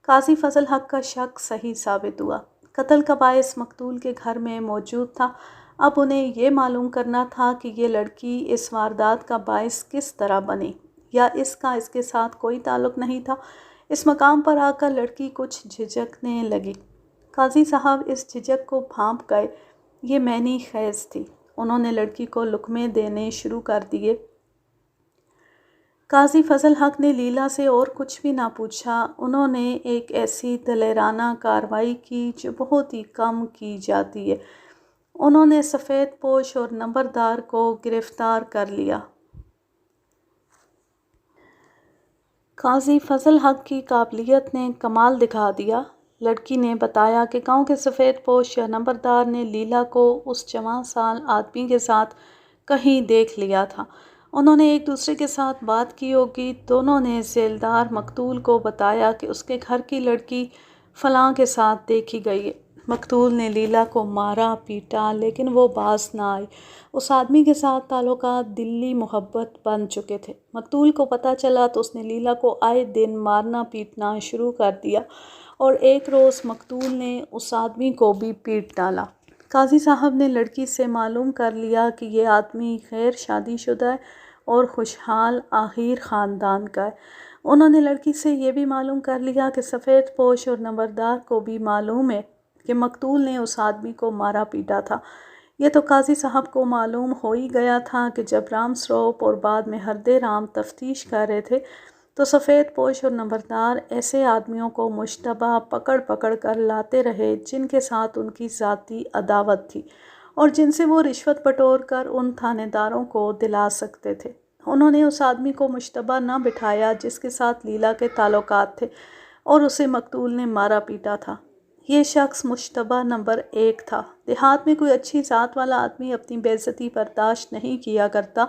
قاضی فضل حق کا شک صحیح ثابت ہوا۔ قتل کا باعث مقتول کے گھر میں موجود تھا۔ اب انہیں یہ معلوم کرنا تھا کہ یہ لڑکی اس واردات کا باعث کس طرح بنی، یا اس کا اس کے ساتھ کوئی تعلق نہیں تھا۔ اس مقام پر آ کر لڑکی کچھ جھجکنے لگی۔ قاضی صاحب اس جھجک کو بھانپ گئے۔ یہ معنی خیز تھی۔ انہوں نے لڑکی کو لقمے دینے شروع کر دیے۔ قاضی فضل حق نے لیلا سے اور کچھ بھی نہ پوچھا۔ انہوں نے ایک ایسی دلیرانہ کارروائی کی جو بہت ہی کم کی جاتی ہے۔ انہوں نے سفید پوش اور نمبردار کو گرفتار کر لیا۔ قاضی فضل حق کی قابلیت نے کمال دکھا دیا۔ لڑکی نے بتایا کہ گاؤں کے سفید پوش یا نمبردار نے لیلا کو اس جوان سال آدمی کے ساتھ کہیں دیکھ لیا تھا۔ انہوں نے ایک دوسرے کے ساتھ بات کی ہوگی۔ دونوں نے ذیلدار مقتول کو بتایا کہ اس کے گھر کی لڑکی فلاں کے ساتھ دیکھی گئی ہے۔ مقتول نے لیلا کو مارا پیٹا لیکن وہ باز نہ آئی۔ اس آدمی کے ساتھ تعلقات دلی محبت بن چکے تھے۔ مقتول کو پتہ چلا تو اس نے لیلا کو آئے دن مارنا پیٹنا شروع کر دیا اور ایک روز مقتول نے اس آدمی کو بھی پیٹ ڈالا۔ قاضی صاحب نے لڑکی سے معلوم کر لیا کہ یہ آدمی غیر شادی شدہ ہے اور خوشحال آہیر خاندان کا ہے۔ انہوں نے لڑکی سے یہ بھی معلوم کر لیا کہ سفید پوش اور نمبردار کو بھی معلوم ہے کہ مقتول نے اس آدمی کو مارا پیٹا تھا۔ یہ تو قاضی صاحب کو معلوم ہو ہی گیا تھا کہ جب رام سروپ اور بعد میں ہردے رام تفتیش کر رہے تھے تو سفید پوش اور نمبردار ایسے آدمیوں کو مشتبہ پکڑ پکڑ کر لاتے رہے جن کے ساتھ ان کی ذاتی عداوت تھی اور جن سے وہ رشوت بٹور کر ان تھانے داروں کو دلا سکتے تھے۔ انہوں نے اس آدمی کو مشتبہ نہ بٹھایا جس کے ساتھ لیلا کے تعلقات تھے اور اسے مقتول نے مارا پیٹا تھا۔ یہ شخص مشتبہ نمبر 1 تھا۔ دیہات میں کوئی اچھی ذات والا آدمی اپنی بے عزتی برداشت نہیں کیا کرتا،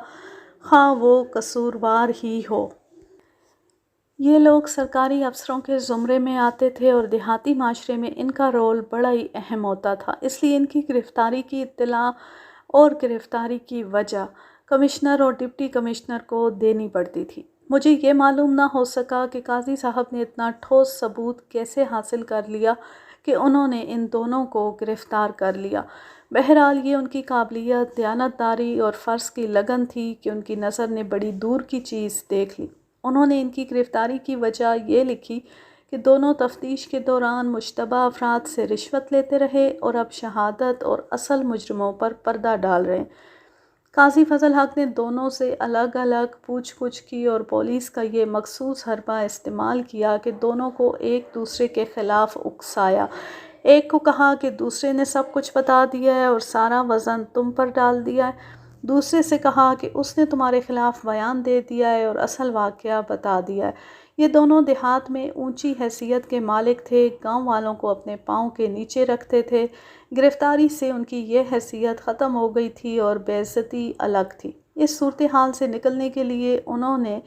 خواہ وہ قصوروار ہی ہو۔ یہ لوگ سرکاری افسروں کے زمرے میں آتے تھے اور دیہاتی معاشرے میں ان کا رول بڑا ہی اہم ہوتا تھا، اس لیے ان کی گرفتاری کی اطلاع اور گرفتاری کی وجہ کمشنر اور ڈپٹی کمشنر کو دینی پڑتی تھی۔ مجھے یہ معلوم نہ ہو سکا کہ قاضی صاحب نے اتنا ٹھوس ثبوت کیسے حاصل کر لیا کہ انہوں نے ان دونوں کو گرفتار کر لیا۔ بہرحال یہ ان کی قابلیت، دیانتداری اور فرض کی لگن تھی کہ ان کی نظر نے بڑی دور کی چیز دیکھ لی۔ انہوں نے ان کی گرفتاری کی وجہ یہ لکھی کہ دونوں تفتیش کے دوران مشتبہ افراد سے رشوت لیتے رہے اور اب شہادت اور اصل مجرموں پر پردہ ڈال رہے ہیں۔ قاضی فضل حق نے دونوں سے الگ الگ پوچھ گچھ کی اور پولیس کا یہ مخصوص حربہ استعمال کیا کہ دونوں کو ایک دوسرے کے خلاف اکسایا۔ ایک کو کہا کہ دوسرے نے سب کچھ بتا دیا ہے اور سارا وزن تم پر ڈال دیا ہے، دوسرے سے کہا کہ اس نے تمہارے خلاف بیان دے دیا ہے اور اصل واقعہ بتا دیا ہے۔ یہ دونوں دیہات میں اونچی حیثیت کے مالک تھے، گاؤں والوں کو اپنے پاؤں کے نیچے رکھتے تھے۔ گرفتاری سے ان کی یہ حیثیت ختم ہو گئی تھی اور بے عزتی الگ تھی۔ اس صورتحال سے نکلنے کے لیے انہوں نے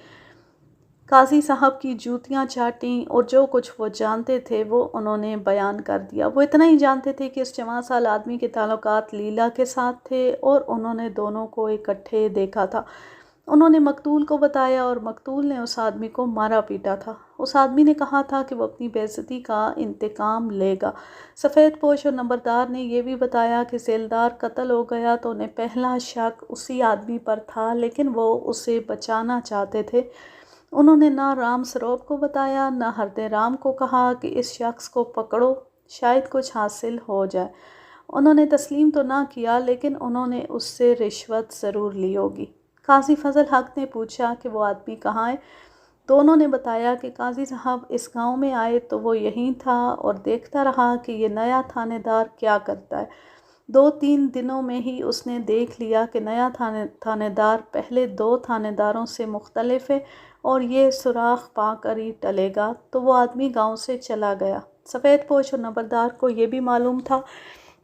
قاضی صاحب کی جوتیاں چاٹیں اور جو کچھ وہ جانتے تھے وہ انہوں نے بیان کر دیا۔ وہ اتنا ہی جانتے تھے کہ اس جوان سال آدمی کے تعلقات لیلا کے ساتھ تھے اور انہوں نے دونوں کو اکٹھے دیکھا تھا۔ انہوں نے مقتول کو بتایا اور مقتول نے اس آدمی کو مارا پیٹا تھا۔ اس آدمی نے کہا تھا کہ وہ اپنی بے عزتی کا انتقام لے گا۔ سفید پوش اور نمبردار نے یہ بھی بتایا کہ ذیلدار قتل ہو گیا تو انہیں پہلا شک اسی آدمی پر تھا، لیکن وہ اسے بچانا چاہتے تھے۔ انہوں نے نہ رام سروپ کو بتایا نہ ہردے رام کو کہا کہ اس شخص کو پکڑو، شاید کچھ حاصل ہو جائے۔ انہوں نے تسلیم تو نہ کیا، لیکن انہوں نے اس سے رشوت ضرور لی ہوگی۔ قاضی فضل حق نے پوچھا کہ وہ آدمی کہاں ہے؟ دونوں نے بتایا کہ قاضی صاحب اس گاؤں میں آئے تو وہ یہیں تھا اور دیکھتا رہا کہ یہ نیا تھانے دار کیا کرتا ہے۔ 2-3 دنوں میں ہی اس نے دیکھ لیا کہ نیا تھانے دار پہلے 2 تھانے داروں سے مختلف ہے اور یہ سراغ پا کر ہی ٹلے گا، تو وہ آدمی گاؤں سے چلا گیا۔ سفید پوش اور نمبردار کو یہ بھی معلوم تھا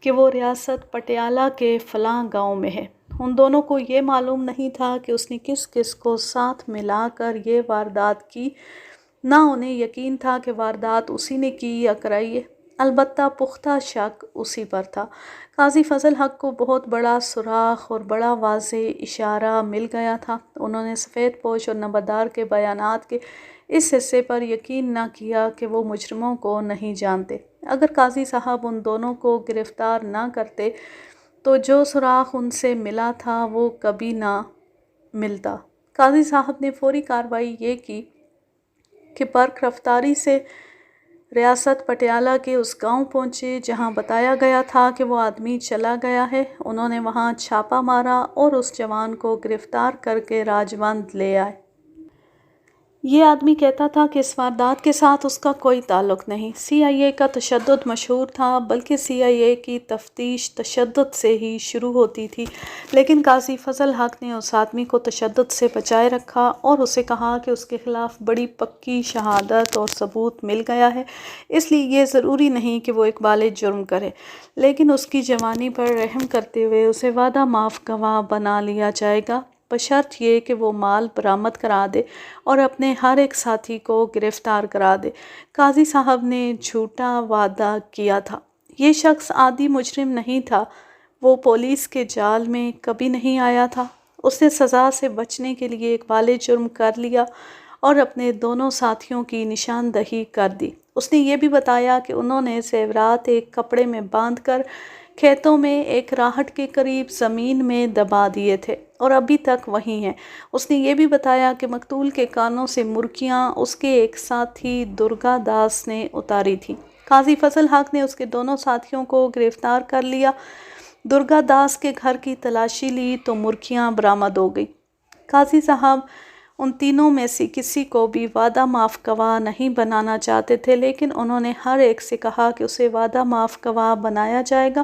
کہ وہ ریاست پٹیالہ کے فلاں گاؤں میں ہے۔ ان دونوں کو یہ معلوم نہیں تھا کہ اس نے کس کس کو ساتھ ملا کر یہ واردات کی، نہ انہیں یقین تھا کہ واردات اسی نے کی یا کرائی ہے، البتہ پختہ شک اسی پر تھا۔ قاضی فضل حق کو بہت بڑا سراغ اور بڑا واضح اشارہ مل گیا تھا۔ انہوں نے سفید پوش اور نمبردار کے بیانات کے اس حصے پر یقین نہ کیا کہ وہ مجرموں کو نہیں جانتے۔ اگر قاضی صاحب ان دونوں کو گرفتار نہ کرتے تو جو سراغ ان سے ملا تھا وہ کبھی نہ ملتا۔ قاضی صاحب نے فوری کارروائی یہ کی کہ برق رفتاری سے ریاست پٹیالہ کے اس گاؤں پہنچے جہاں بتایا گیا تھا کہ وہ آدمی چلا گیا ہے۔ انہوں نے وہاں چھاپا مارا اور اس جوان کو گرفتار کر کے راجبند لے آئے۔ یہ آدمی کہتا تھا کہ اس واردات کے ساتھ اس کا کوئی تعلق نہیں۔ CIA کا تشدد مشہور تھا، بلکہ CIA کی تفتیش تشدد سے ہی شروع ہوتی تھی، لیکن قاضی فضل حق نے اس آدمی کو تشدد سے بچائے رکھا اور اسے کہا کہ اس کے خلاف بڑی پکی شہادت اور ثبوت مل گیا ہے، اس لیے یہ ضروری نہیں کہ وہ اقبال جرم کرے، لیکن اس کی جوانی پر رحم کرتے ہوئے اسے وعدہ معاف گواہ بنا لیا جائے گا، بشرط یہ کہ وہ مال برآمد کرا دے اور اپنے ہر ایک ساتھی کو گرفتار کرا دے۔ قاضی صاحب نے جھوٹا وعدہ کیا تھا۔ یہ شخص عادی مجرم نہیں تھا، وہ پولیس کے جال میں کبھی نہیں آیا تھا۔ اس نے سزا سے بچنے کے لیے اقبال جرم کر لیا اور اپنے دونوں ساتھیوں کی نشاندہی کر دی۔ اس نے یہ بھی بتایا کہ انہوں نے زیورات ایک کپڑے میں باندھ کر کھیتوں میں ایک راہٹ کے قریب زمین میں دبا دیے تھے اور ابھی تک وہیں ہیں۔ اس نے یہ بھی بتایا کہ مقتول کے کانوں سے مرغیاں اس کے ایک ساتھی درگا داس نے اتاری تھیں۔ قاضی فضل حق نے اس کے دونوں ساتھیوں کو گرفتار کر لیا۔ درگا داس کے گھر کی تلاشی لی تو مرغیاں برآمد ہو گئی۔ قاضی صاحب ان تینوں میں سے کسی کو بھی وعدہ معاف گواہ نہیں بنانا چاہتے تھے، لیکن انہوں نے ہر ایک سے کہا کہ اسے وعدہ معاف گواہ بنایا جائے گا،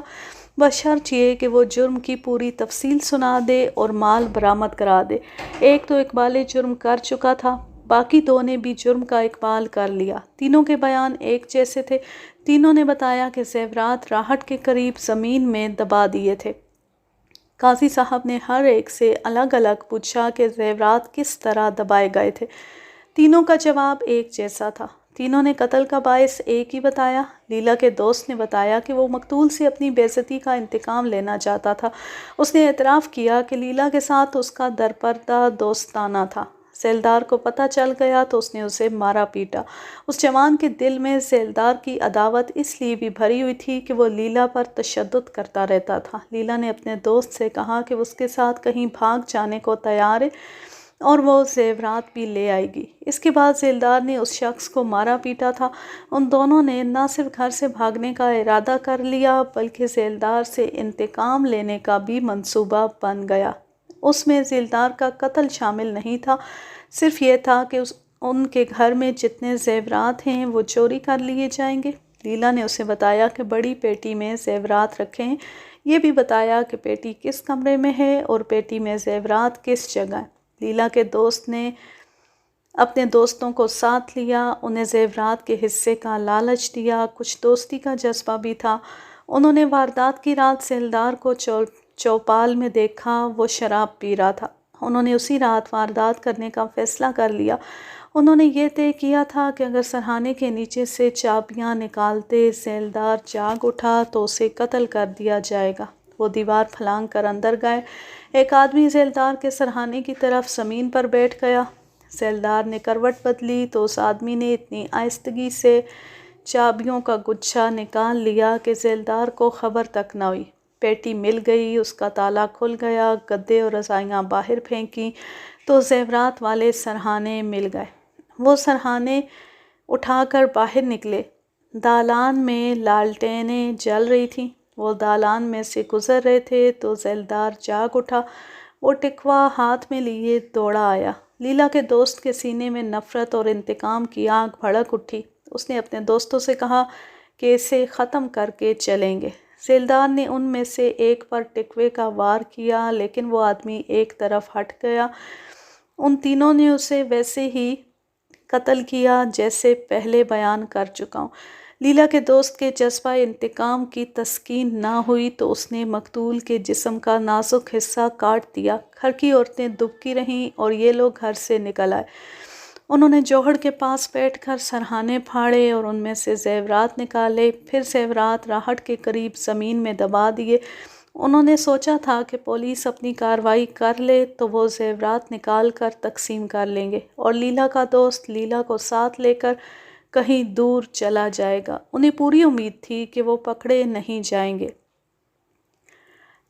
بشرط یہ کہ وہ جرم کی پوری تفصیل سنا دے اور مال برآمد کرا دے۔ ایک تو اقبال جرم کر چکا تھا، باقی دو نے بھی جرم کا اقبال کر لیا۔ تینوں کے بیان ایک جیسے تھے۔ تینوں نے بتایا کہ زیورات راہٹ کے قریب زمین میں دبا دیے تھے۔ قاضی صاحب نے ہر ایک سے الگ الگ پوچھا کہ زیورات کس طرح دبائے گئے تھے۔ تینوں کا جواب ایک جیسا تھا۔ تینوں نے قتل کا باعث ایک ہی بتایا۔ لیلا کے دوست نے بتایا کہ وہ مقتول سے اپنی بے عزتی کا انتقام لینا چاہتا تھا۔ اس نے اعتراف کیا کہ لیلا کے ساتھ اس کا درپردہ دوستانہ تھا۔ ذیلدار کو پتہ چل گیا تو اس نے اسے مارا پیٹا۔ اس جوان کے دل میں ذیلدار کی عداوت اس لیے بھی بھری ہوئی تھی کہ وہ لیلا پر تشدد کرتا رہتا تھا۔ لیلا نے اپنے دوست سے کہا کہ وہ اس کے ساتھ کہیں بھاگ جانے کو تیار ہے اور وہ زیورات بھی لے آئے گی۔ اس کے بعد ذیلدار نے اس شخص کو مارا پیٹا تھا۔ ان دونوں نے نہ صرف گھر سے بھاگنے کا ارادہ کر لیا بلکہ ذیلدار سے انتقام لینے کا بھی منصوبہ بن گیا۔ اس میں ذیلدار کا قتل شامل نہیں تھا، صرف یہ تھا کہ ان کے گھر میں جتنے زیورات ہیں وہ چوری کر لیے جائیں گے۔ لیلا نے اسے بتایا کہ بڑی پیٹی میں زیورات رکھے ہیں۔ یہ بھی بتایا کہ پیٹی کس کمرے میں ہے اور پیٹی میں زیورات کس جگہ ہیں۔ لیلا کے دوست نے اپنے دوستوں کو ساتھ لیا، انہیں زیورات کے حصے کا لالچ دیا، کچھ دوستی کا جذبہ بھی تھا۔ انہوں نے واردات کی رات ذیلدار کو چوپال میں دیکھا، وہ شراب پی رہا تھا۔ انہوں نے اسی رات واردات کرنے کا فیصلہ کر لیا۔ انہوں نے یہ طے کیا تھا کہ اگر سرہانے کے نیچے سے چابیاں نکالتے ذیلدار جاگ اٹھا تو اسے قتل کر دیا جائے گا۔ وہ دیوار پھلانگ کر اندر گئے۔ ایک آدمی ذیلدار کے سرہانے کی طرف زمین پر بیٹھ گیا۔ ذیلدار نے کروٹ بدلی تو اس آدمی نے اتنی آہستگی سے چابیوں کا گچھا نکال لیا کہ ذیلدار کو خبر تک نہ ہوئی۔ پیٹی مل گئی، اس کا تالا کھل گیا، گدے اور رضائیاں باہر پھینکی تو زیورات والے سرہانے مل گئے۔ وہ سرہانے اٹھا کر باہر نکلے۔ دالان میں لالٹینیں جل رہی تھیں۔ وہ دالان میں سے گزر رہے تھے تو ذیلدار جاگ اٹھا۔ وہ ٹکوا ہاتھ میں لیے دوڑا آیا۔ لیلا کے دوست کے سینے میں نفرت اور انتقام کی آگ بھڑک اٹھی۔ اس نے اپنے دوستوں سے کہا کہ اسے ختم کر کے چلیں گے۔ ذیلدار نے ان میں سے ایک پر ٹکوے کا وار کیا لیکن وہ آدمی ایک طرف ہٹ گیا۔ ان تینوں نے اسے ویسے ہی قتل کیا جیسے پہلے بیان کر چکا ہوں۔ لیلا کے دوست کے جذبہ انتقام کی تسکین نہ ہوئی تو اس نے مقتول کے جسم کا نازک حصہ کاٹ دیا۔ گھر کی عورتیں دبکی رہیں اور یہ لوگ گھر سے نکل آئے۔ انہوں نے جوہڑ کے پاس بیٹھ کر سرہانے پھاڑے اور ان میں سے زیورات نکالے، پھر زیورات راہٹ کے قریب زمین میں دبا دیے۔ انہوں نے سوچا تھا کہ پولیس اپنی کارروائی کر لے تو وہ زیورات نکال کر تقسیم کر لیں گے اور لیلا کا دوست لیلا کو ساتھ لے کر کہیں دور چلا جائے گا۔ انہیں پوری امید تھی کہ وہ پکڑے نہیں جائیں گے۔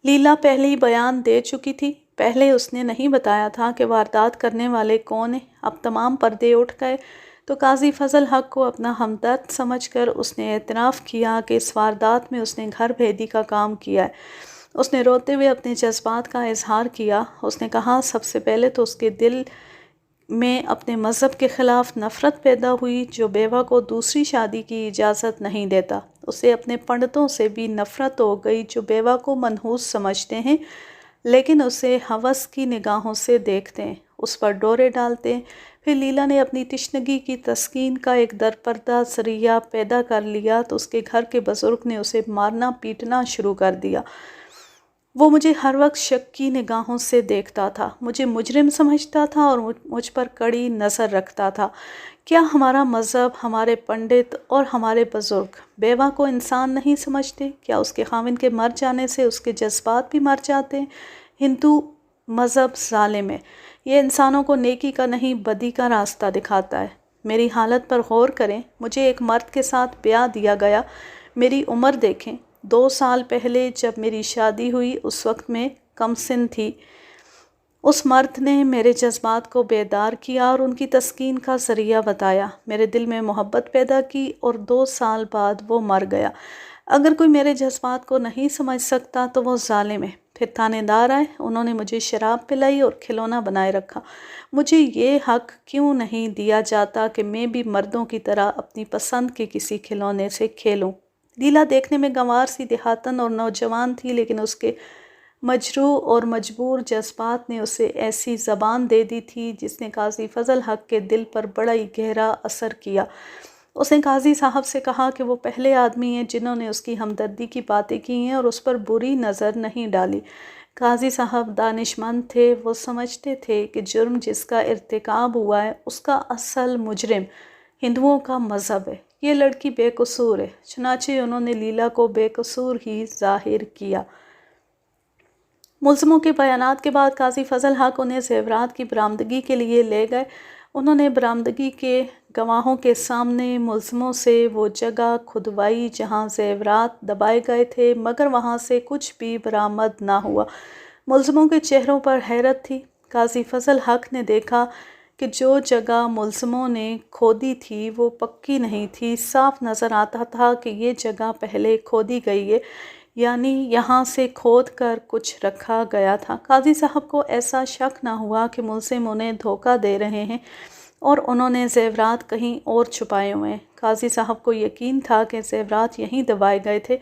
لیلا پہلے ہی بیان دے چکی تھی۔ پہلے اس نے نہیں بتایا تھا کہ واردات کرنے والے کون ہیں۔ اب تمام پردے اٹھ گئے تو قاضی فضل حق کو اپنا ہمدرد سمجھ کر اس نے اعتراف کیا کہ اس واردات میں اس نے گھر بھیدی کا کام کیا ہے۔ اس نے روتے ہوئے اپنے جذبات کا اظہار کیا۔ اس نے کہا سب سے پہلے تو اس کے دل میں اپنے مذہب کے خلاف نفرت پیدا ہوئی جو بیوہ کو دوسری شادی کی اجازت نہیں دیتا۔ اسے اپنے پنڈتوں سے بھی نفرت ہو گئی جو بیوہ کو منحوس سمجھتے ہیں لیکن اسے ہوس کی نگاہوں سے دیکھتے ہیں، اس پر ڈورے ڈالتے ہیں۔ پھر لیلا نے اپنی تشنگی کی تسکین کا ایک درپردہ ذریعہ پیدا کر لیا تو اس کے گھر کے بزرگ نے اسے مارنا پیٹنا شروع کر دیا۔ وہ مجھے ہر وقت شک کی نگاہوں سے دیکھتا تھا، مجھے مجرم سمجھتا تھا اور مجھ پر کڑی نظر رکھتا تھا۔ کیا ہمارا مذہب، ہمارے پنڈت اور ہمارے بزرگ بیوہ کو انسان نہیں سمجھتے؟ کیا اس کے خاوند کے مر جانے سے اس کے جذبات بھی مر جاتے ہیں؟ ہندو مذہب ظالم ہے، یہ انسانوں کو نیکی کا نہیں بدی کا راستہ دکھاتا ہے۔ میری حالت پر غور کریں، مجھے ایک مرد کے ساتھ بیاہ دیا گیا، میری عمر دیکھیں، 2 سال پہلے جب میری شادی ہوئی اس وقت میں کم سن تھی۔ اس مرد نے میرے جذبات کو بیدار کیا اور ان کی تسکین کا ذریعہ بتایا، میرے دل میں محبت پیدا کی اور 2 سال بعد وہ مر گیا۔ اگر کوئی میرے جذبات کو نہیں سمجھ سکتا تو وہ ظالم ہے۔ پھر تھانے دار آئے، انہوں نے مجھے شراب پلائی اور کھلونا بنائے رکھا۔ مجھے یہ حق کیوں نہیں دیا جاتا کہ میں بھی مردوں کی طرح اپنی پسند کے کسی کھلونے سے کھیلوں؟ لیلا دیکھنے میں گنوار سی دیہاتن اور نوجوان تھی لیکن اس کے مجروح اور مجبور جذبات نے اسے ایسی زبان دے دی تھی جس نے قاضی فضل حق کے دل پر بڑا ہی گہرا اثر کیا۔ اس نے قاضی صاحب سے کہا کہ وہ پہلے آدمی ہیں جنہوں نے اس کی ہمدردی کی باتیں کی ہیں اور اس پر بری نظر نہیں ڈالی۔ قاضی صاحب دانشمند تھے، وہ سمجھتے تھے کہ جرم جس کا ارتکاب ہوا ہے اس کا اصل مجرم ہندوؤں کا مذہب ہے۔ یہ لڑکی بے قصور ہے، چنانچہ انہوں نے لیلا کو بے قصور ہی ظاہر کیا۔ ملزموں کے بیانات کے بعد قاضی فضل حق انہیں زیورات کی برآمدگی کے لیے لے گئے۔ انہوں نے برآمدگی کے گواہوں کے سامنے ملزموں سے وہ جگہ کھدوائی جہاں زیورات دبائے گئے تھے، مگر وہاں سے کچھ بھی برآمد نہ ہوا۔ ملزموں کے چہروں پر حیرت تھی۔ قاضی فضل حق نے دیکھا کہ جو جگہ ملزموں نے کھودی تھی وہ پکی نہیں تھی۔ صاف نظر آتا تھا کہ یہ جگہ پہلے کھودی گئی ہے، یعنی یہاں سے کھود کر کچھ رکھا گیا تھا۔ قاضی صاحب کو ایسا شک نہ ہوا کہ ملزم انہیں دھوکہ دے رہے ہیں اور انہوں نے زیورات کہیں اور چھپائے ہوئے ہیں۔ قاضی صاحب کو یقین تھا کہ زیورات یہیں دبائے گئے تھے،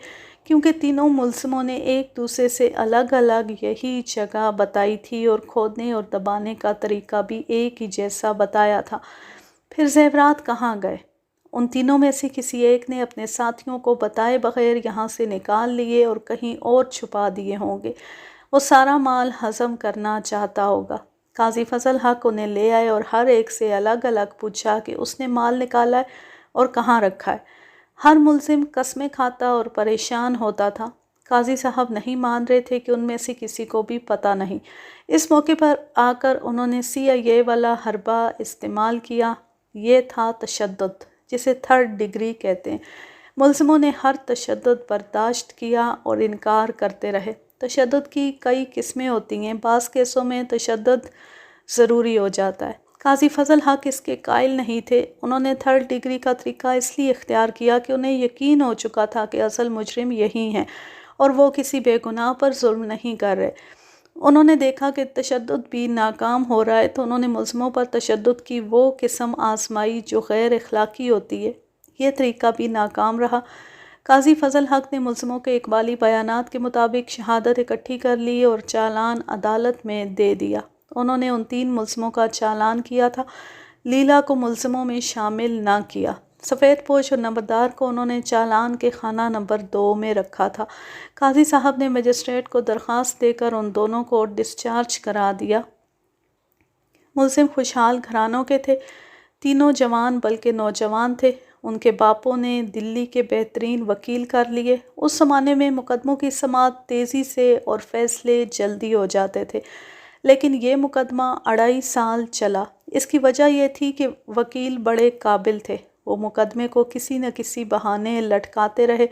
کیونکہ تینوں ملزموں نے ایک دوسرے سے الگ الگ یہی جگہ بتائی تھی اور کھودنے اور دبانے کا طریقہ بھی ایک ہی جیسا بتایا تھا۔ پھر زیورات کہاں گئے؟ ان تینوں میں سے کسی ایک نے اپنے ساتھیوں کو بتائے بغیر یہاں سے نکال لیے اور کہیں اور چھپا دیے ہوں گے۔ وہ سارا مال ہضم کرنا چاہتا ہوگا۔ قاضی فضل حق انہیں لے آئے اور ہر ایک سے الگ الگ پوچھا کہ اس نے مال نکالا ہے اور کہاں رکھا ہے۔ ہر ملزم قسمیں کھاتا اور پریشان ہوتا تھا۔ قاضی صاحب نہیں مان رہے تھے کہ ان میں سے کسی کو بھی پتہ نہیں۔ اس موقع پر آ کر انہوں نے CIA والا حربہ استعمال کیا۔ یہ تھا تشدد، جسے 3rd ڈگری کہتے ہیں۔ ملزموں نے ہر تشدد برداشت کیا اور انکار کرتے رہے۔ تشدد کی کئی قسمیں ہوتی ہیں، بعض کیسوں میں تشدد ضروری ہو جاتا ہے۔ قاضی فضل حق اس کے قائل نہیں تھے۔ انہوں نے 3rd ڈگری کا طریقہ اس لیے اختیار کیا کہ انہیں یقین ہو چکا تھا کہ اصل مجرم یہی ہیں اور وہ کسی بے گناہ پر ظلم نہیں کر رہے۔ انہوں نے دیکھا کہ تشدد بھی ناکام ہو رہا ہے تو انہوں نے ملزموں پر تشدد کی وہ قسم آزمائی جو غیر اخلاقی ہوتی ہے۔ یہ طریقہ بھی ناکام رہا۔ قاضی فضل حق نے ملزموں کے اقبالی بیانات کے مطابق شہادت اکٹھی کر لی اور چالان عدالت میں دے دیا۔ انہوں نے ان 3 ملزموں کا چالان کیا تھا، لیلا کو ملزموں میں شامل نہ کیا۔ سفید پوش اور نمبردار کو انہوں نے چالان کے خانہ نمبر 2 میں رکھا تھا۔ قاضی صاحب نے مجسٹریٹ کو درخواست دے کر ان دونوں کو ڈسچارج کرا دیا۔ ملزم خوشحال گھرانوں کے تھے، تینوں جوان بلکہ نوجوان تھے۔ ان کے باپوں نے دلی کے بہترین وکیل کر لیے۔ اس زمانے میں مقدموں کی سماعت تیزی سے اور فیصلے جلدی ہو جاتے تھے، لیکن یہ مقدمہ 2.5 سال چلا۔ اس کی وجہ یہ تھی کہ وکیل بڑے قابل تھے۔ وہ مقدمے کو کسی نہ کسی بہانے لٹکاتے رہے۔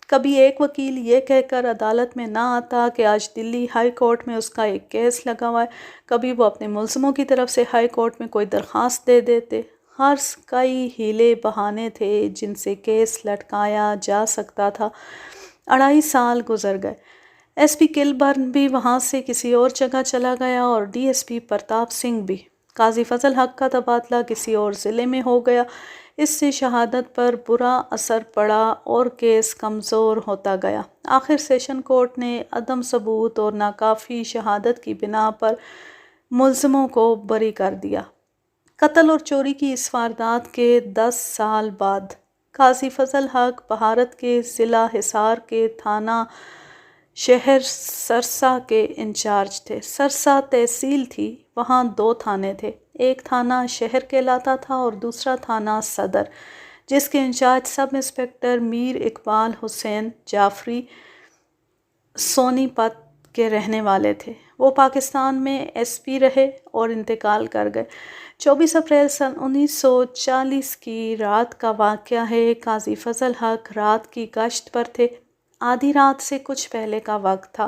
کبھی ایک وکیل یہ کہہ کر عدالت میں نہ آتا کہ آج دلی ہائی کورٹ میں اس کا ایک کیس لگا ہوا ہے، کبھی وہ اپنے ملزموں کی طرف سے ہائی کورٹ میں کوئی درخواست دے دیتے۔ غرض کئی ہیلے بہانے تھے جن سے کیس لٹکایا جا سکتا تھا۔ 2.5 سال گزر گئے۔ SP کلبرن بھی وہاں سے کسی اور جگہ چلا گیا اور DSP پرتاپ سنگھ بھی۔ قاضی فضل حق کا تبادلہ کسی اور ضلع میں ہو گیا۔ اس سے شہادت پر برا اثر پڑا اور کیس کمزور ہوتا گیا۔ آخر سیشن کورٹ نے عدم ثبوت اور ناکافی شہادت کی بنا پر ملزموں کو بری کر دیا۔ قتل اور چوری کی اس واردات کے 10 سال بعد قاضی فضل حق بھارت کے ضلع حصار کے تھانہ شہر سرسا کے انچارج تھے۔ سرسا تحصیل تھی، وہاں 2 تھانے تھے، ایک تھانہ شہر کہلاتا تھا اور دوسرا تھانہ صدر، جس کے انچارج سب انسپکٹر میر اقبال حسین جعفری سونی پت کے رہنے والے تھے۔ وہ پاکستان میں SP رہے اور انتقال کر گئے۔ 24 اپریل سن 1940 کی رات کا واقعہ ہے۔ قاضی فضل حق رات کی گشت پر تھے۔ آدھی رات سے کچھ پہلے کا وقت تھا۔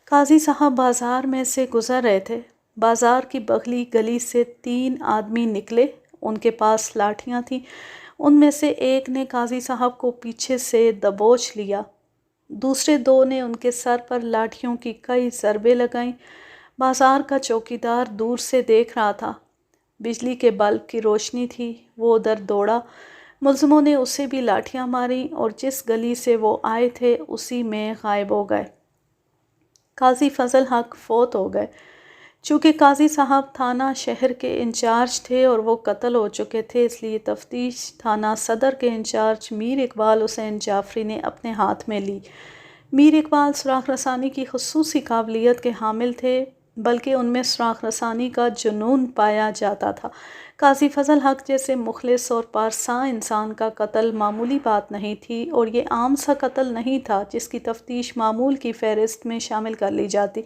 قاضی صاحب بازار میں سے گزر رہے تھے۔ بازار کی بغلی گلی سے 3 آدمی نکلے، ان کے پاس لاٹھیاں تھیں۔ ان میں سے ایک نے قاضی صاحب کو پیچھے سے دبوچ لیا، دوسرے 2 نے ان کے سر پر لاٹھیوں کی کئی ضربیں لگائیں۔ بازار کا چوکیدار دور سے دیکھ رہا تھا، بجلی کے بلب کی روشنی تھی، وہ ادھر دوڑا۔ ملزموں نے اسے بھی لاٹھیاں ماریں اور جس گلی سے وہ آئے تھے اسی میں غائب ہو گئے۔ قاضی فضل حق فوت ہو گئے۔ چونکہ قاضی صاحب تھانہ شہر کے انچارج تھے اور وہ قتل ہو چکے تھے، اس لیے تفتیش تھانہ صدر کے انچارج میر اقبال حسین جعفری نے اپنے ہاتھ میں لی۔ میر اقبال سراغ رسانی کی خصوصی قابلیت کے حامل تھے، بلکہ ان میں سراغ رسانی کا جنون پایا جاتا تھا۔ قاضی فضل حق جیسے مخلص اور پارسا انسان کا قتل معمولی بات نہیں تھی، اور یہ عام سا قتل نہیں تھا جس کی تفتیش معمول کی فہرست میں شامل کر لی جاتی۔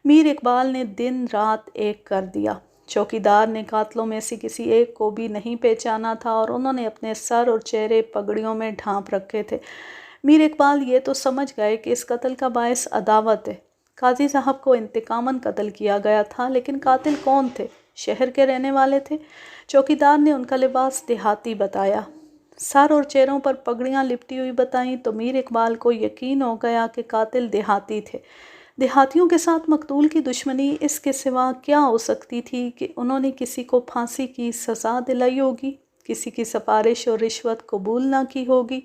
میر اقبال نے دن رات ایک کر دیا۔ چوکیدار نے قاتلوں میں سے کسی ایک کو بھی نہیں پہچانا تھا، اور انہوں نے اپنے سر اور چہرے پگڑیوں میں ڈھانپ رکھے تھے۔ میر اقبال یہ تو سمجھ گئے کہ اس قتل کا باعث عداوت ہے۔ قاضی صاحب کو انتقاماً قتل کیا گیا تھا، لیکن قاتل کون تھے؟ شہر کے رہنے والے تھے۔ چوکیدار نے ان کا لباس دیہاتی بتایا، سر اور چہروں پر پگڑیاں لپٹی ہوئی بتائیں، تو میر اقبال کو یقین ہو گیا کہ قاتل دیہاتی تھے۔ دیہاتیوں کے ساتھ مقتول کی دشمنی اس کے سوا کیا ہو سکتی تھی کہ انہوں نے کسی کو پھانسی کی سزا دلائی ہوگی، کسی کی سفارش اور رشوت قبول نہ کی ہوگی۔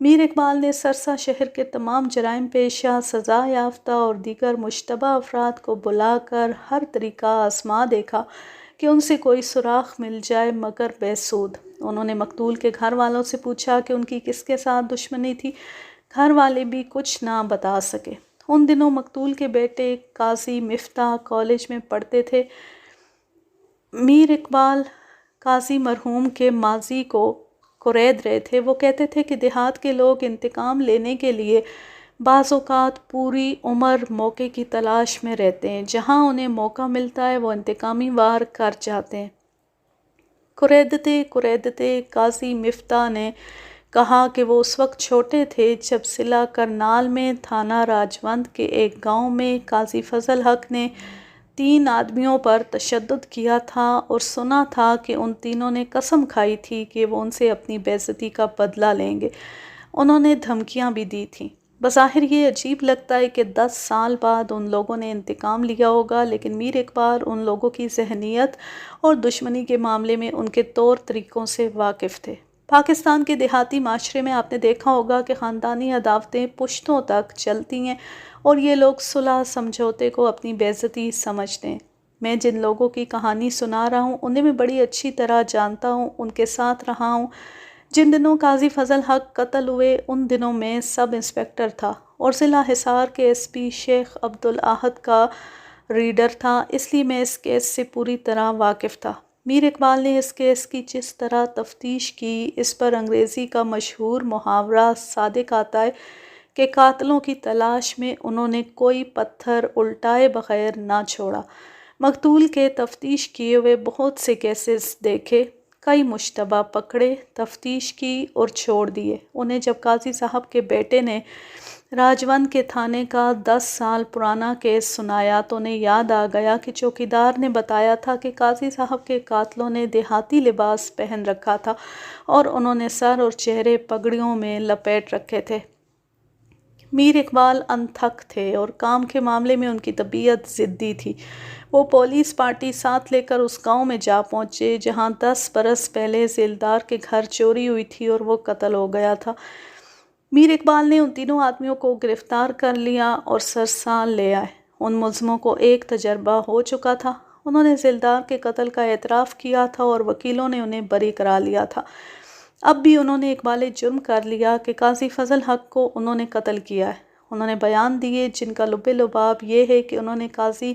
میر اقبال نے سرسا شہر کے تمام جرائم پیشہ، سزا یافتہ اور دیگر مشتبہ افراد کو بلا کر ہر طریقہ آزما دیکھا کہ ان سے کوئی سراغ مل جائے، مگر بے سود۔ انہوں نے مقتول کے گھر والوں سے پوچھا کہ ان کی کس کے ساتھ دشمنی تھی۔ گھر والے بھی کچھ نہ بتا سکے۔ ان دنوں مقتول کے بیٹے قاضی مفتاح کالج میں پڑھتے تھے۔ میر اقبال قاضی مرحوم کے ماضی کو کورید رہے تھے۔ وہ کہتے تھے کہ دیہات کے لوگ انتقام لینے کے لیے بعض اوقات پوری عمر موقع کی تلاش میں رہتے ہیں، جہاں انہیں موقع ملتا ہے وہ انتقامی وار کر جاتے ہیں۔ کوریدتے قاضی مفتاح نے کہا کہ وہ اس وقت چھوٹے تھے جب ضلع کرنال میں تھانہ راجوند کے ایک گاؤں میں قاضی فضل حق نے 3 آدمیوں پر تشدد کیا تھا، اور سنا تھا کہ ان تینوں نے قسم کھائی تھی کہ وہ ان سے اپنی بے عزتی کا بدلہ لیں گے۔ انہوں نے دھمکیاں بھی دی تھیں۔ بظاہر یہ عجیب لگتا ہے کہ 10 سال بعد ان لوگوں نے انتقام لیا ہوگا، لیکن میر اقبال ان لوگوں کی ذہنیت اور دشمنی کے معاملے میں ان کے طور طریقوں سے واقف تھے۔ پاکستان کے دیہاتی معاشرے میں آپ نے دیکھا ہوگا کہ خاندانی عداوتیں پشتوں تک چلتی ہیں، اور یہ لوگ صلح سمجھوتے کو اپنی بے عزتی سمجھتے ہیں۔ میں جن لوگوں کی کہانی سنا رہا ہوں انہیں میں بڑی اچھی طرح جانتا ہوں، ان کے ساتھ رہا ہوں۔ جن دنوں قاضی فضل حق قتل ہوئے ان دنوں میں سب انسپکٹر تھا، اور ضلع حصار کے ایس پی شیخ عبدالاحد کا ریڈر تھا، اس لیے میں اس کیس سے پوری طرح واقف تھا۔ میر اقبال نے اس کیس کی جس طرح تفتیش کی، اس پر انگریزی کا مشہور محاورہ صادق آتا ہے کہ قاتلوں کی تلاش میں انہوں نے کوئی پتھر الٹائے بغیر نہ چھوڑا۔ مقتول کے تفتیش کیے ہوئے بہت سے کیسز دیکھے، کئی مشتبہ پکڑے، تفتیش کی اور چھوڑ دیے۔ انہیں جب قاضی صاحب کے بیٹے نے راجوند کے تھانے کا 10 سال پرانا کیس سنایا تو انہیں یاد آ گیا کہ چوکیدار نے بتایا تھا کہ قاضی صاحب کے قاتلوں نے دیہاتی لباس پہن رکھا تھا، اور انہوں نے سر اور چہرے پگڑیوں میں لپیٹ رکھے تھے۔ میر اقبال انتھک تھے، اور کام کے معاملے میں ان کی طبیعت ضدی تھی۔ وہ پولیس پارٹی ساتھ لے کر اس گاؤں میں جا پہنچے جہاں 10 برس پہلے ذیلدار کے گھر چوری ہوئی تھی اور وہ قتل ہو گیا تھا۔ میر اقبال نے ان تینوں آدمیوں کو گرفتار کر لیا اور سرسا لے آئے۔ ان ملزموں کو ایک تجربہ ہو چکا تھا۔ انہوں نے ذیلدار کے قتل کا اعتراف کیا تھا، اور وکیلوں نے انہیں بری کرا لیا تھا۔ اب بھی انہوں نے اقبال جرم کر لیا کہ قاضی فضل حق کو انہوں نے قتل کیا ہے۔ انہوں نے بیان دیے جن کا لب لباب یہ ہے کہ انہوں نے قاضی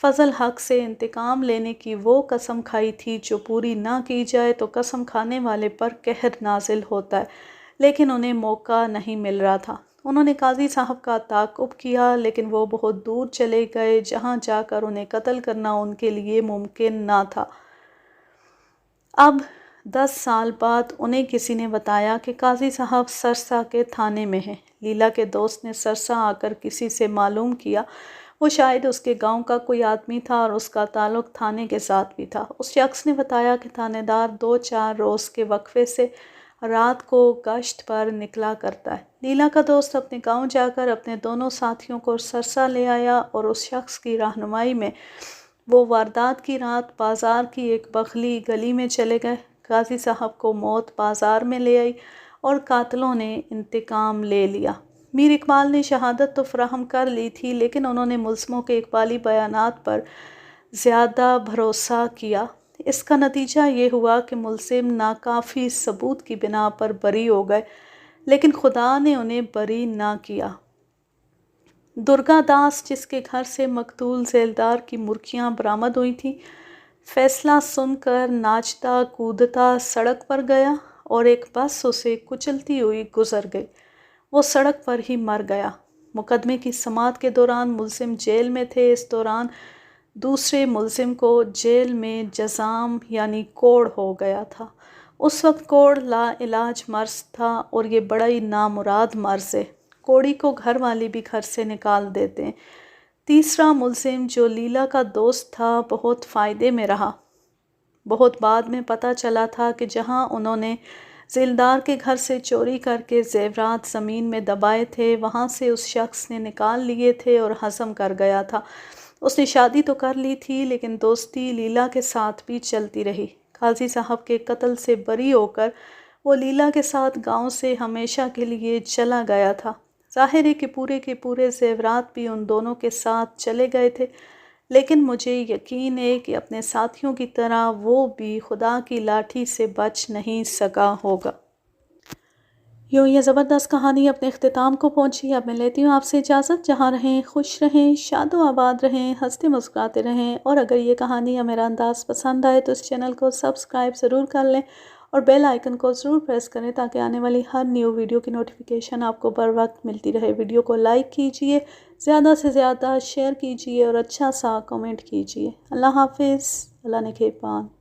فضل حق سے انتقام لینے کی وہ قسم کھائی تھی جو پوری نہ کی جائے تو قسم کھانے والے پر قہر نازل ہوتا ہے، لیکن انہیں موقع نہیں مل رہا تھا۔ انہوں نے قاضی صاحب کا تعاقب کیا، لیکن وہ بہت دور چلے گئے جہاں جا کر انہیں قتل کرنا ان کے لیے ممکن نہ تھا۔ اب 10 سال بعد انہیں کسی نے بتایا کہ قاضی صاحب سرسا کے تھانے میں ہیں۔ لیلا کے دوست نے سرسا آ کر کسی سے معلوم کیا، وہ شاید اس کے گاؤں کا کوئی آدمی تھا اور اس کا تعلق تھانے کے ساتھ بھی تھا۔ اس شخص نے بتایا کہ تھانے دار 2-4 روز کے وقفے سے رات کو گشت پر نکلا کرتا ہے۔ لیلا کا دوست اپنے گاؤں جا کر اپنے دونوں ساتھیوں کو سرسا لے آیا، اور اس شخص کی رہنمائی میں وہ واردات کی رات بازار کی ایک بغلی گلی میں چلے گئے۔ قاضی صاحب کو موت بازار میں لے آئی، اور قاتلوں نے انتقام لے لیا۔ میر اقبال نے شہادت تو فراہم کر لی تھی، لیکن انہوں نے ملزموں کے اقبالی بیانات پر زیادہ بھروسہ کیا۔ اس کا نتیجہ یہ ہوا کہ ملزم ناکافی ثبوت کی بنا پر بری ہو گئے، لیکن خدا نے انہیں بری نہ کیا۔ درگا داس، جس کے گھر سے مقتول ذیلدار کی مرغیاں برآمد ہوئی تھیں، فیصلہ سن کر ناچتا کودتا سڑک پر گیا اور ایک بس اسے کچلتی ہوئی گزر گئی۔ وہ سڑک پر ہی مر گیا۔ مقدمے کی سماعت کے دوران ملزم جیل میں تھے۔ اس دوران دوسرے ملزم کو جیل میں جزام یعنی کوڑ ہو گیا تھا۔ اس وقت کوڑ لا علاج مرض تھا اور یہ بڑا ہی نامراد مرض ہے۔ کوڑی کو گھر والے بھی گھر سے نکال دیتے ہیں۔ تیسرا ملزم جو لیلا کا دوست تھا بہت فائدے میں رہا۔ بہت بعد میں پتہ چلا تھا کہ جہاں انہوں نے ذیلدار کے گھر سے چوری کر کے زیورات زمین میں دبائے تھے، وہاں سے اس شخص نے نکال لیے تھے اور ہضم کر گیا تھا۔ اس نے شادی تو کر لی تھی، لیکن دوستی لیلا کے ساتھ بھی چلتی رہی۔ قاضی صاحب کے قتل سے بری ہو کر وہ لیلا کے ساتھ گاؤں سے ہمیشہ کے لیے چلا گیا تھا۔ ظاہر ہے کہ پورے کے پورے زیورات بھی ان دونوں کے ساتھ چلے گئے تھے، لیکن مجھے یقین ہے کہ اپنے ساتھیوں کی طرح وہ بھی خدا کی لاٹھی سے بچ نہیں سکا ہوگا۔ یوں یہ زبردست کہانی اپنے اختتام کو پہنچی۔ اب میں لیتی ہوں آپ سے اجازت۔ جہاں رہیں خوش رہیں، شاد و آباد رہیں، ہنستے مسکراتے رہیں، اور اگر یہ کہانی یا میرا انداز پسند آئے تو اس چینل کو سبسکرائب ضرور کر لیں اور بیل آئیکن کو ضرور پریس کریں تاکہ آنے والی ہر نیو ویڈیو کی نوٹیفیکیشن آپ کو بر وقت ملتی رہے۔ ویڈیو کو لائک کیجئے، زیادہ سے زیادہ شیئر کیجئے اور اچھا سا کمنٹ کیجئے۔ اللہ حافظ۔ اللہ نگہبان۔